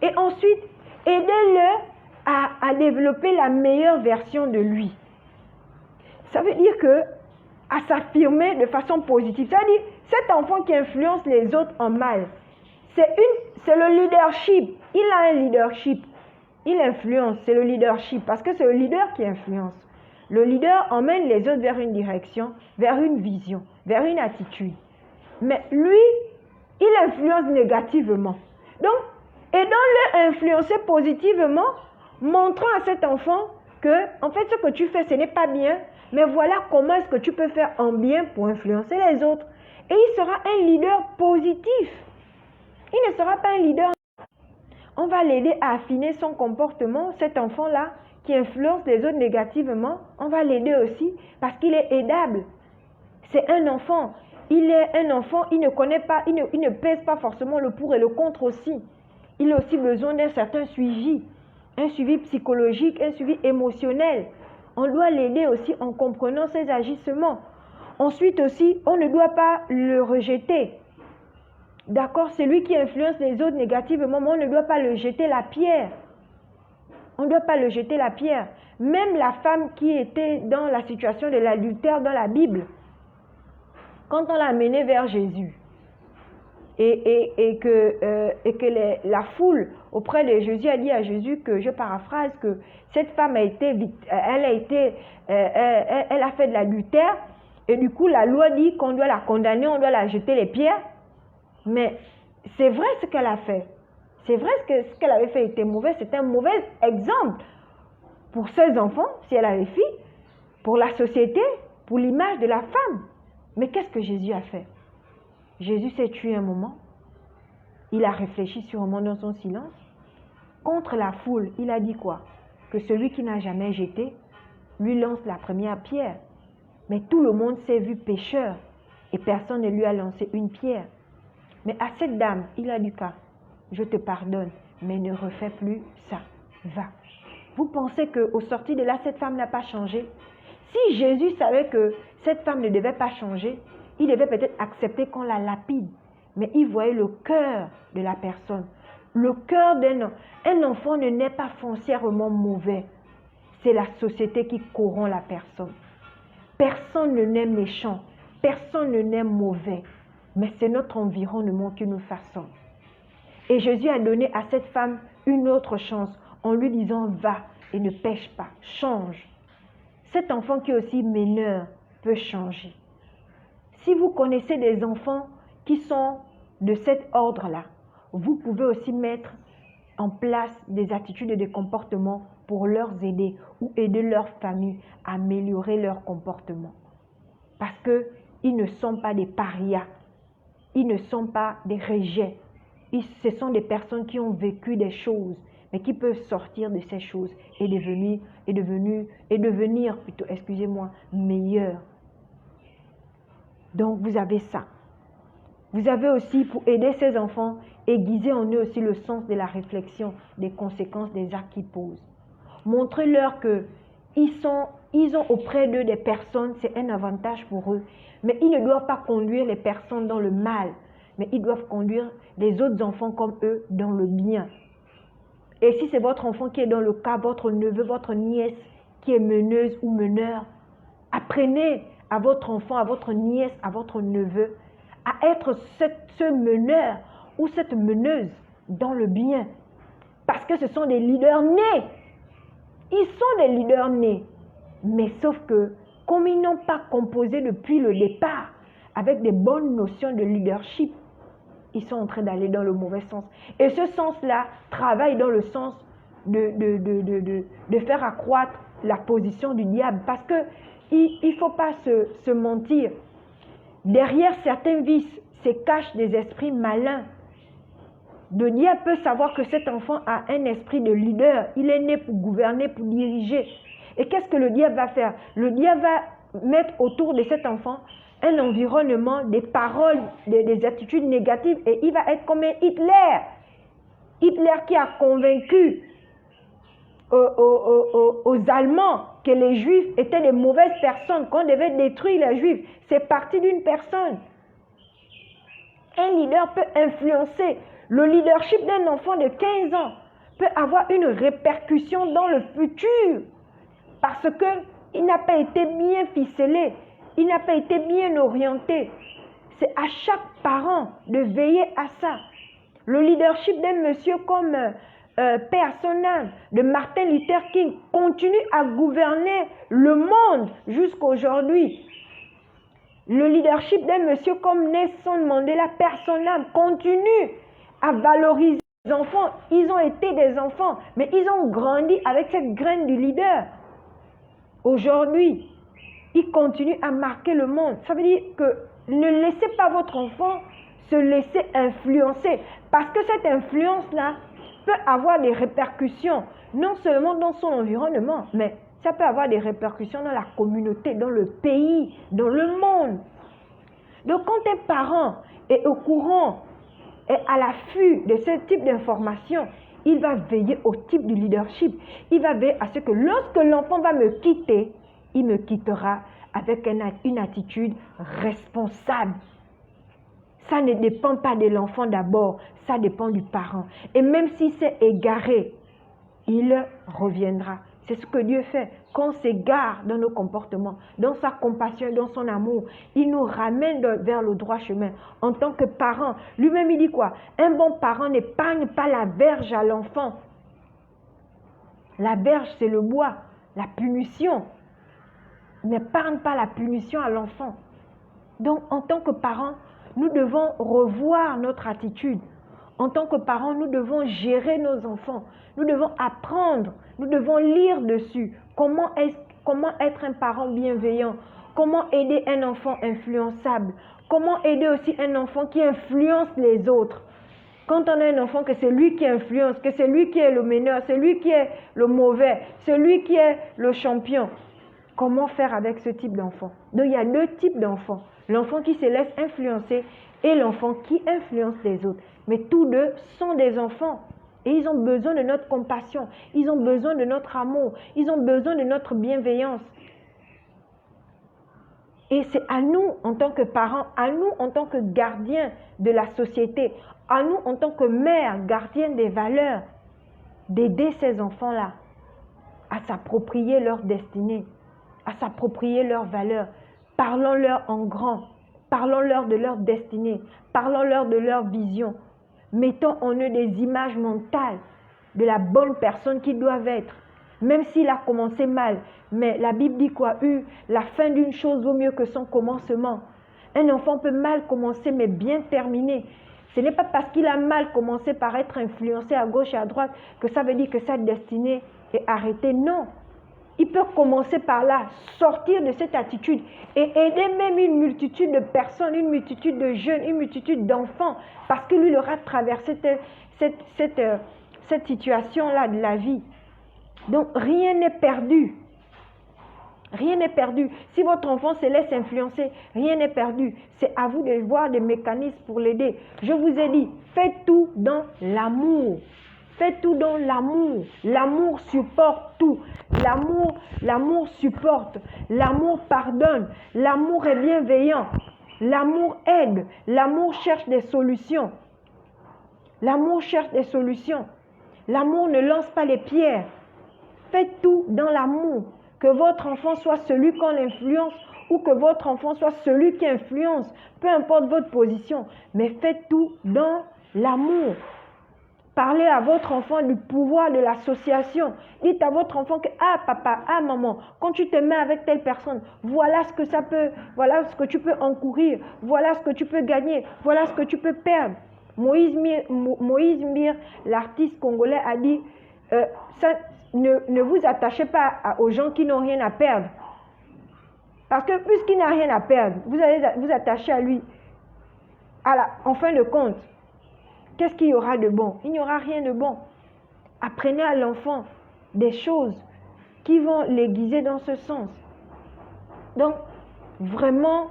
Et ensuite, aidez-le à développer la meilleure version de lui. Ça veut dire que à s'affirmer de façon positive. C'est-à-dire, cet enfant qui influence les autres en mal, c'est le leadership. Il a un leadership. Il influence, c'est le leadership, parce que c'est le leader qui influence. Le leader emmène les autres vers une direction, vers une vision, vers une attitude. Mais lui, il influence négativement. Donc, aidons-le à influencer positivement, montrant à cet enfant que, en fait, ce que tu fais, ce n'est pas bien, mais voilà comment est-ce que tu peux faire en bien pour influencer les autres. Et il sera un leader positif. Il ne sera pas un leader. On va l'aider à affiner son comportement, cet enfant-là, qui influence les autres négativement, on va l'aider aussi parce qu'il est aidable. C'est un enfant. Il est un enfant, il ne connaît pas, il ne pèse pas forcément le pour et le contre aussi. Il a aussi besoin d'un certain suivi, un suivi psychologique, un suivi émotionnel. On doit l'aider aussi en comprenant ses agissements. Ensuite aussi, on ne doit pas le rejeter. D'accord, c'est lui qui influence les autres négativement, mais on ne doit pas le jeter la pierre. On ne doit pas le jeter la pierre. Même la femme qui était dans la situation de l'adultère dans la Bible, quand on l'a amenée vers Jésus, et que la foule auprès de Jésus a dit à Jésus que, je paraphrase, que cette femme elle a fait de l'adultère, et du coup la loi dit qu'on doit la condamner, on doit la jeter les pierres. Mais c'est vrai ce qu'elle a fait. C'est vrai que ce qu'elle avait fait était mauvais. C'était un mauvais exemple pour ses enfants, si elle avait fait, pour la société, pour l'image de la femme. Mais qu'est-ce que Jésus a fait? Jésus s'est tué un moment. Il a réfléchi sûrement dans son silence. Contre la foule, il a dit quoi? Que celui qui n'a jamais jeté lui lance la première pierre. Mais tout le monde s'est vu pécheur et personne ne lui a lancé une pierre. Mais à cette dame, il a dit quoi? Je te pardonne, mais ne refais plus ça. Va. Vous pensez qu'au sortir de là, cette femme n'a pas changé? Si Jésus savait que cette femme ne devait pas changer, il devait peut-être accepter qu'on la lapide. Mais il voyait le cœur de la personne. Le cœur d'un enfant. Un enfant ne naît pas foncièrement mauvais. C'est la société qui corrompt la personne. Personne ne naît méchant. Personne ne naît mauvais. Mais c'est notre environnement qui nous façonne. Et Jésus a donné à cette femme une autre chance en lui disant « Va et ne pêche pas, change ». Cet enfant qui est aussi mineur peut changer. Si vous connaissez des enfants qui sont de cet ordre-là, vous pouvez aussi mettre en place des attitudes et des comportements pour leur aider ou aider leur famille à améliorer leur comportement. Parce qu'ils ne sont pas des parias. Ils ne sont pas des rejets. Ce sont des personnes qui ont vécu des choses, mais qui peuvent sortir de ces choses et devenir meilleurs. Donc vous avez ça. Vous avez aussi, pour aider ces enfants, aiguiser en eux aussi le sens de la réflexion, des conséquences des actes qu'ils posent. Montrez-leur qu'ils ont auprès d'eux des personnes, c'est un avantage pour eux. Mais ils ne doivent pas conduire les personnes dans le mal, mais ils doivent conduire les autres enfants comme eux dans le bien. Et si c'est votre enfant qui est dans le cas, votre neveu, votre nièce qui est meneuse ou meneur, apprenez à votre enfant, à votre nièce, à votre neveu, à être ce meneur ou cette meneuse dans le bien. Parce que ce sont des leaders nés. Ils sont des leaders nés. Mais sauf que, comme ils n'ont pas composé depuis le départ avec des bonnes notions de leadership, ils sont en train d'aller dans le mauvais sens. Et ce sens-là travaille dans le sens de faire accroître la position du diable. Parce qu'il ne faut pas se mentir. Derrière certains vices se cachent des esprits malins. Le diable peut savoir que cet enfant a un esprit de leader. Il est né pour gouverner, pour diriger. Et qu'est-ce que le diable va faire? Le diable va mettre autour de cet enfant un environnement, des paroles, des attitudes négatives. Et il va être comme un Hitler. Hitler qui a convaincu aux Allemands que les Juifs étaient des mauvaises personnes, qu'on devait détruire les Juifs. C'est parti d'une personne. Un leader peut influencer. Le leadership d'un enfant de 15 ans peut avoir une répercussion dans le futur parce qu'il n'a pas été bien ficelé. il n'a pas été bien orienté. C'est à chaque parent de veiller à ça. Le leadership d'un monsieur comme Père Sonam, de Martin Luther King, continue à gouverner le monde jusqu'à aujourd'hui. Le leadership d'un monsieur comme Nelson Mandela, Père Sonam, continue à valoriser les enfants. Ils ont été des enfants, mais ils ont grandi avec cette graine du leader. Aujourd'hui, ils continuent à marquer le monde. Ça veut dire que ne laissez pas votre enfant se laisser influencer. Parce que cette influence-là peut avoir des répercussions, non seulement dans son environnement, mais ça peut avoir des répercussions dans la communauté, dans le pays, dans le monde. Donc quand un parent est au courant, est à l'affût de ce type d'informations, il va veiller au type de leadership. Il va veiller à ce que lorsque l'enfant va me quitter, il me quittera avec une attitude responsable. Ça ne dépend pas de l'enfant d'abord, ça dépend du parent. Et même si c'est égaré, il reviendra. C'est ce que Dieu fait. Quand on s'égare dans nos comportements, dans sa compassion, dans son amour, il nous ramène vers le droit chemin. En tant que parent, lui-même il dit quoi? Un bon parent n'épargne pas la verge à l'enfant. La verge, c'est le bois, la punition. N'épargne pas la punition à l'enfant. Donc, en tant que parents, nous devons revoir notre attitude. En tant que parents, nous devons gérer nos enfants. Nous devons apprendre, nous devons lire dessus. Comment être un parent bienveillant? Comment aider un enfant influençable? Comment aider aussi un enfant qui influence les autres? Quand on a un enfant que c'est lui qui influence, que c'est lui qui est le meneur, c'est lui qui est le mauvais, c'est lui qui est le champion. Comment faire avec ce type d'enfant? Donc, il y a deux types d'enfants. L'enfant qui se laisse influencer et l'enfant qui influence les autres. Mais tous deux sont des enfants. Et ils ont besoin de notre compassion. Ils ont besoin de notre amour. Ils ont besoin de notre bienveillance. Et c'est à nous, en tant que parents, à nous, en tant que gardiens de la société, à nous, en tant que mères, gardiennes des valeurs, d'aider ces enfants-là à s'approprier leur destinée, à s'approprier leurs valeurs. Parlons-leur en grand. Parlons-leur de leur destinée. Parlons-leur de leur vision. Mettons en eux des images mentales de la bonne personne qu'ils doivent être. Même s'il a commencé mal. Mais la Bible dit quoi? La fin d'une chose vaut mieux que son commencement. Un enfant peut mal commencer mais bien terminer. Ce n'est pas parce qu'il a mal commencé par être influencé à gauche et à droite que ça veut dire que sa destinée est arrêtée. Non. Il peut commencer par là, sortir de cette attitude et aider même une multitude de personnes, une multitude de jeunes, une multitude d'enfants, parce que lui il aura traversé cette situation-là de la vie. Donc rien n'est perdu. Rien n'est perdu. Si votre enfant se laisse influencer, rien n'est perdu. C'est à vous de voir des mécanismes pour l'aider. Je vous ai dit, faites tout dans l'amour. Faites tout dans l'amour. L'amour supporte tout. L'amour supporte. L'amour pardonne. L'amour est bienveillant. L'amour aide. L'amour cherche des solutions. L'amour cherche des solutions. L'amour ne lance pas les pierres. Faites tout dans l'amour. Que votre enfant soit celui qu'on influence ou que votre enfant soit celui qui influence. Peu importe votre position. Mais faites tout dans l'amour. Parlez à votre enfant du pouvoir de l'association. Dites à votre enfant que, ah papa, ah maman, quand tu te mets avec telle personne, voilà ce que ça peut, voilà ce que tu peux encourir, voilà ce que tu peux gagner, voilà ce que tu peux perdre. Moïse Mir, l'artiste congolais, a dit, ne vous attachez pas aux gens qui n'ont rien à perdre. Parce que puisqu'il n'a rien à perdre, vous allez vous attacher à lui. En fin de compte, qu'est-ce qu'il y aura de bon? Il n'y aura rien de bon. Apprenez à l'enfant des choses qui vont l'aiguiser dans ce sens. Donc, vraiment,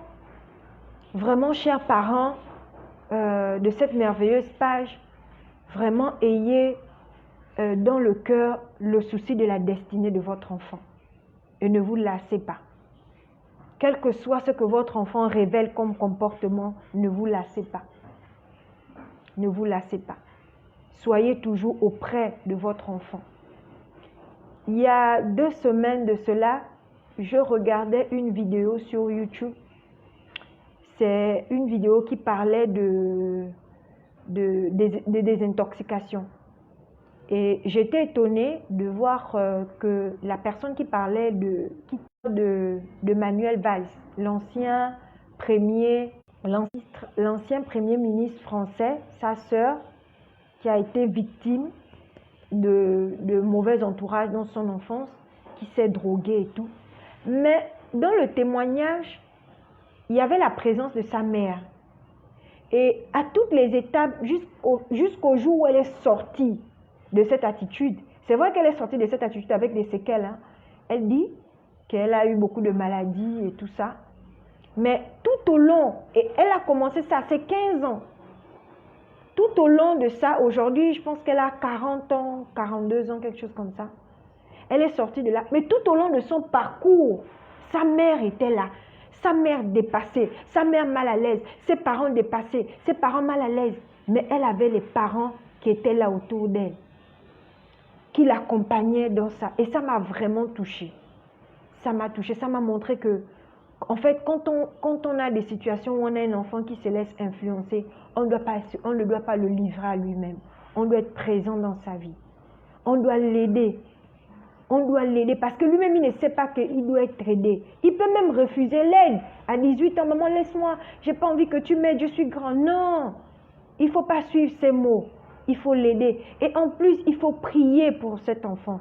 vraiment, chers parents de cette merveilleuse page, vraiment ayez dans le cœur le souci de la destinée de votre enfant. Et ne vous lassez pas. Quel que soit ce que votre enfant révèle comme comportement, ne vous lassez pas. Ne vous lassez pas. Soyez toujours auprès de votre enfant. Il y a 2 semaines de cela, je regardais une vidéo sur YouTube. C'est une vidéo qui parlait de désintoxication. Et j'étais étonnée de voir que la personne qui parlait de Manuel Valls, l'ancien premier ministre français, sa sœur, qui a été victime de mauvais entourage dans son enfance, qui s'est droguée et tout. Mais dans le témoignage, il y avait la présence de sa mère. Et à toutes les étapes, jusqu'au jour où elle est sortie de cette attitude, c'est vrai qu'elle est sortie de cette attitude avec des séquelles. Hein. Elle dit qu'elle a eu beaucoup de maladies et tout ça. Mais tout au long, et elle a commencé ça, c'est 15 ans. Tout au long de ça, aujourd'hui, je pense qu'elle a 40 ans, 42 ans, quelque chose comme ça. Elle est sortie de là. Mais tout au long de son parcours, sa mère était là. Sa mère dépassée, sa mère mal à l'aise, ses parents dépassés, ses parents mal à l'aise. Mais elle avait les parents qui étaient là autour d'elle, qui l'accompagnaient dans ça. Et ça m'a vraiment touchée. Ça m'a touchée, ça m'a montré que, en fait, quand on a des situations où on a un enfant qui se laisse influencer, on ne doit pas le livrer à lui-même. On doit être présent dans sa vie. On doit l'aider. On doit l'aider parce que lui-même, il ne sait pas qu'il doit être aidé. Il peut même refuser l'aide. À 18 ans, maman, laisse-moi. Je n'ai pas envie que tu m'aides, je suis grand. Non, il ne faut pas suivre ces mots. Il faut l'aider. Et en plus, il faut prier pour cet enfant.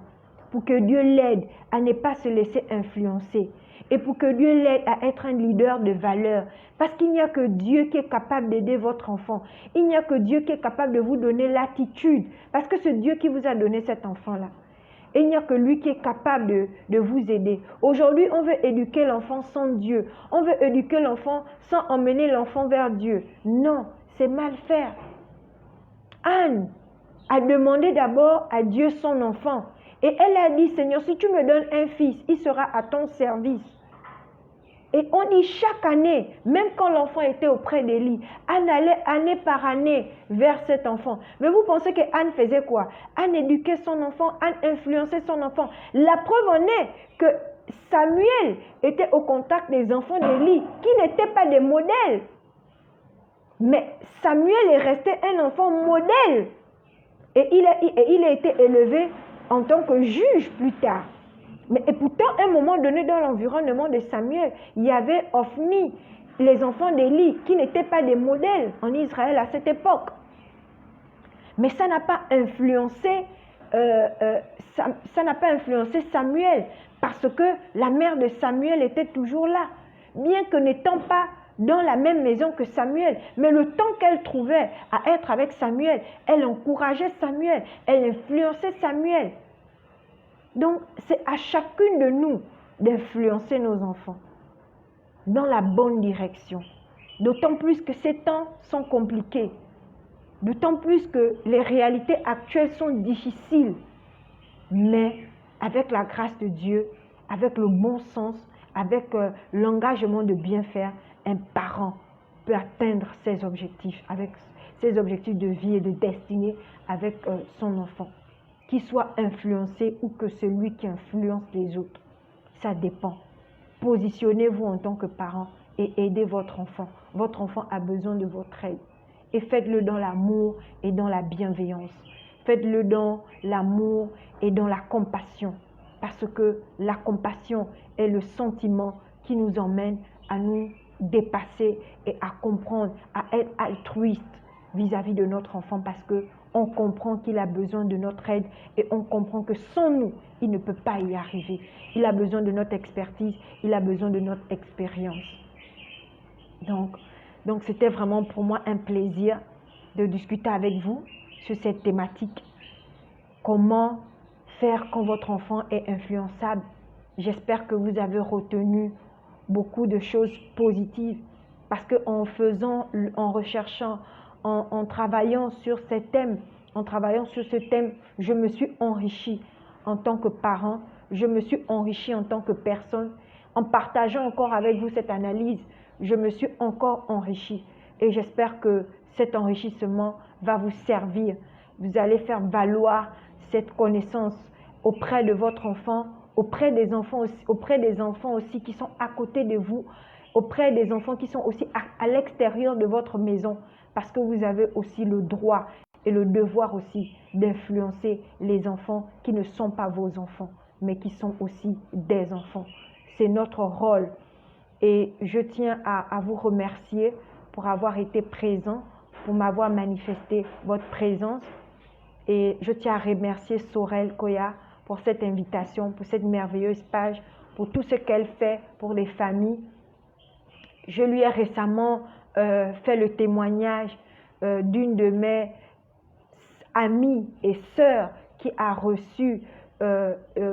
Pour que Dieu l'aide à ne pas se laisser influencer. Et pour que Dieu l'aide à être un leader de valeur. Parce qu'il n'y a que Dieu qui est capable d'aider votre enfant. Il n'y a que Dieu qui est capable de vous donner l'attitude. Parce que c'est Dieu qui vous a donné cet enfant-là. Et il n'y a que lui qui est capable de vous aider. Aujourd'hui, on veut éduquer l'enfant sans Dieu. On veut éduquer l'enfant sans emmener l'enfant vers Dieu. Non, c'est mal faire. Anne a demandé d'abord à Dieu son enfant. Et elle a dit, Seigneur, si tu me donnes un fils, il sera à ton service. Et on dit chaque année, même quand l'enfant était auprès d'Élie, Anne allait année par année vers cet enfant. Mais vous pensez que Anne faisait quoi? Anne éduquait son enfant, Anne influençait son enfant. La preuve en est que Samuel était au contact des enfants d'Élie, qui n'étaient pas des modèles. Mais Samuel est resté un enfant modèle. Et il a été élevé en tant que juge plus tard. Et pourtant, à un moment donné, dans l'environnement de Samuel, il y avait Ophni, les enfants d'Élie, qui n'étaient pas des modèles en Israël à cette époque. Mais ça n'a pas influencé, Samuel, parce que la mère de Samuel était toujours là, bien que n'étant pas dans la même maison que Samuel. Mais le temps qu'elle trouvait à être avec Samuel, elle encourageait Samuel, elle influençait Samuel. Donc, c'est à chacune de nous d'influencer nos enfants dans la bonne direction. D'autant plus que ces temps sont compliqués. D'autant plus que les réalités actuelles sont difficiles. Mais avec la grâce de Dieu, avec le bon sens, avec l'engagement de bien faire, un parent peut atteindre ses objectifs, avec ses objectifs de vie et de destinée avec son enfant. Qu'il soit influencé ou que celui qui influence les autres. Ça dépend. Positionnez-vous en tant que parent et aidez votre enfant. Votre enfant a besoin de votre aide. Et faites-le dans l'amour et dans la bienveillance. Faites-le dans l'amour et dans la compassion. Parce que la compassion est le sentiment qui nous emmène à nous dépasser et à comprendre, à être altruiste vis-à-vis de notre enfant parce que on comprend qu'il a besoin de notre aide et on comprend que sans nous, il ne peut pas y arriver. Il a besoin de notre expertise, il a besoin de notre expérience. Donc c'était vraiment pour moi un plaisir de discuter avec vous sur cette thématique. Comment faire quand votre enfant est influençable? J'espère que vous avez retenu beaucoup de choses positives parce qu'en faisant, en recherchant, en travaillant sur ce thème, je me suis enrichie en tant que parent, je me suis enrichie en tant que personne. En partageant encore avec vous cette analyse, je me suis encore enrichie. Et j'espère que cet enrichissement va vous servir. Vous allez faire valoir cette connaissance auprès de votre enfant, auprès des enfants aussi qui sont à côté de vous, auprès des enfants qui sont aussi à l'extérieur de votre maison, parce que vous avez aussi le droit et le devoir aussi d'influencer les enfants qui ne sont pas vos enfants, mais qui sont aussi des enfants. C'est notre rôle. Et je tiens à vous remercier pour avoir été présent, pour m'avoir manifesté votre présence. Et je tiens à remercier Sorel Koya pour cette invitation, pour cette merveilleuse page, pour tout ce qu'elle fait pour les familles. Je lui ai récemment fait le témoignage d'une de mes amies et sœurs qui a reçu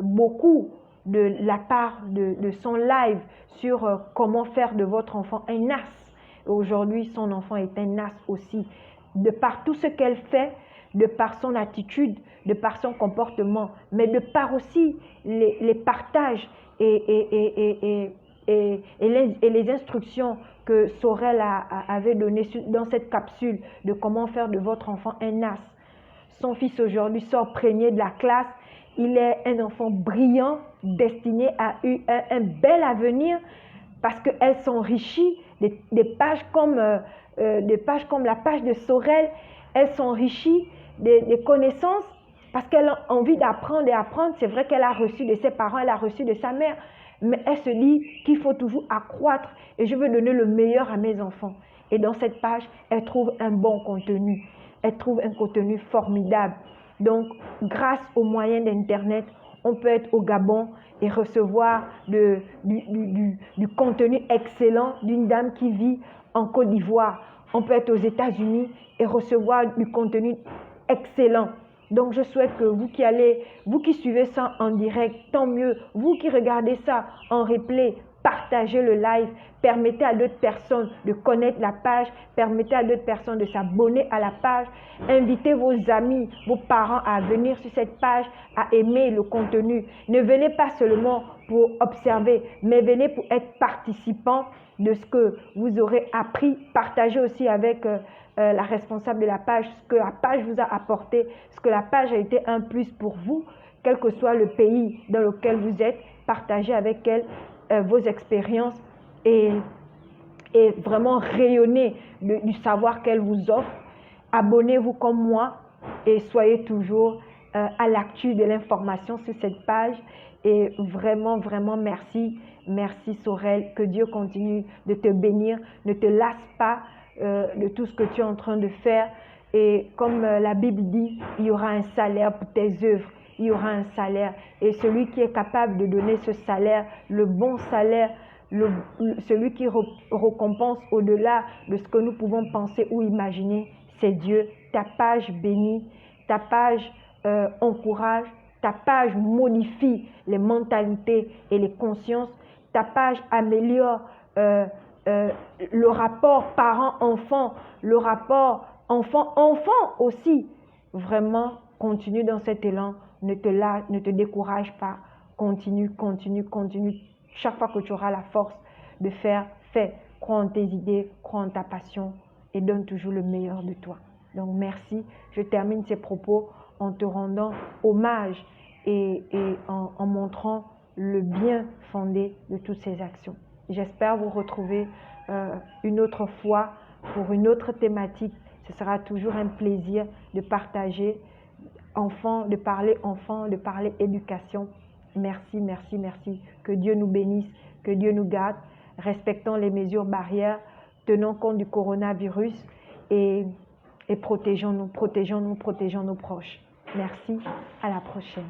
beaucoup de la part de son live sur comment faire de votre enfant un as. Aujourd'hui, son enfant est un as aussi. De par tout ce qu'elle fait, de par son attitude, de par son comportement, mais de par aussi les partages et les instructions que Sorel avait données dans cette capsule de comment faire de votre enfant un as. Son fils aujourd'hui sort premier de la classe. Il est un enfant brillant, destiné à un bel avenir parce qu'elle s'enrichit des pages comme la page de Sorel. Elle s'enrichit des connaissances parce qu'elle a envie d'apprendre et apprendre. C'est vrai qu'elle a reçu de ses parents, elle a reçu de sa mère, mais elle se dit qu'il faut toujours accroître et je veux donner le meilleur à mes enfants. Et dans cette page, elle trouve un bon contenu. Elle trouve un contenu formidable. Donc, grâce aux moyens d'Internet, on peut être au Gabon et recevoir du contenu excellent d'une dame qui vit en Côte d'Ivoire. On peut être aux États-Unis et recevoir du contenu excellent. Donc, je souhaite que vous qui suivez ça en direct, tant mieux. Vous qui regardez ça en replay, partagez le live, permettez à d'autres personnes de connaître la page, permettez à d'autres personnes de s'abonner à la page, invitez vos amis, vos parents à venir sur cette page, à aimer le contenu. Ne venez pas seulement pour observer, mais venez pour être participant de ce que vous aurez appris. Partagez aussi avec la responsable de la page ce que la page vous a apporté, ce que la page a été un plus pour vous, quel que soit le pays dans lequel vous êtes. Partagez avec elle vos expériences et vraiment rayonner du savoir qu'elle vous offre. Abonnez-vous comme moi et soyez toujours à l'actu de l'information sur cette page. Et vraiment, vraiment merci. Merci Sorel, que Dieu continue de te bénir. Ne te lasse pas de tout ce que tu es en train de faire. Et comme la Bible dit, il y aura un salaire pour tes œuvres. Il y aura un salaire. Et celui qui est capable de donner ce salaire, le bon salaire, celui qui récompense au-delà de ce que nous pouvons penser ou imaginer, c'est Dieu. Ta page bénit, ta page encourage, ta page modifie les mentalités et les consciences, ta page améliore le rapport parent-enfant, le rapport enfant-enfant aussi. Vraiment, continue dans cet élan, ne te décourage pas, continue. Chaque fois que tu auras la force de faire, fais. Crois en tes idées, crois en ta passion et donne toujours le meilleur de toi. Donc merci. Je termine ces propos en te rendant hommage et en montrant le bien fondé de toutes ces actions. J'espère vous retrouver une autre fois pour une autre thématique. Ce sera toujours un plaisir de partager de parler éducation. Merci. Que Dieu nous bénisse, que Dieu nous garde. Respectons les mesures barrières, tenons compte du coronavirus et protégeons nos proches. Merci, à la prochaine.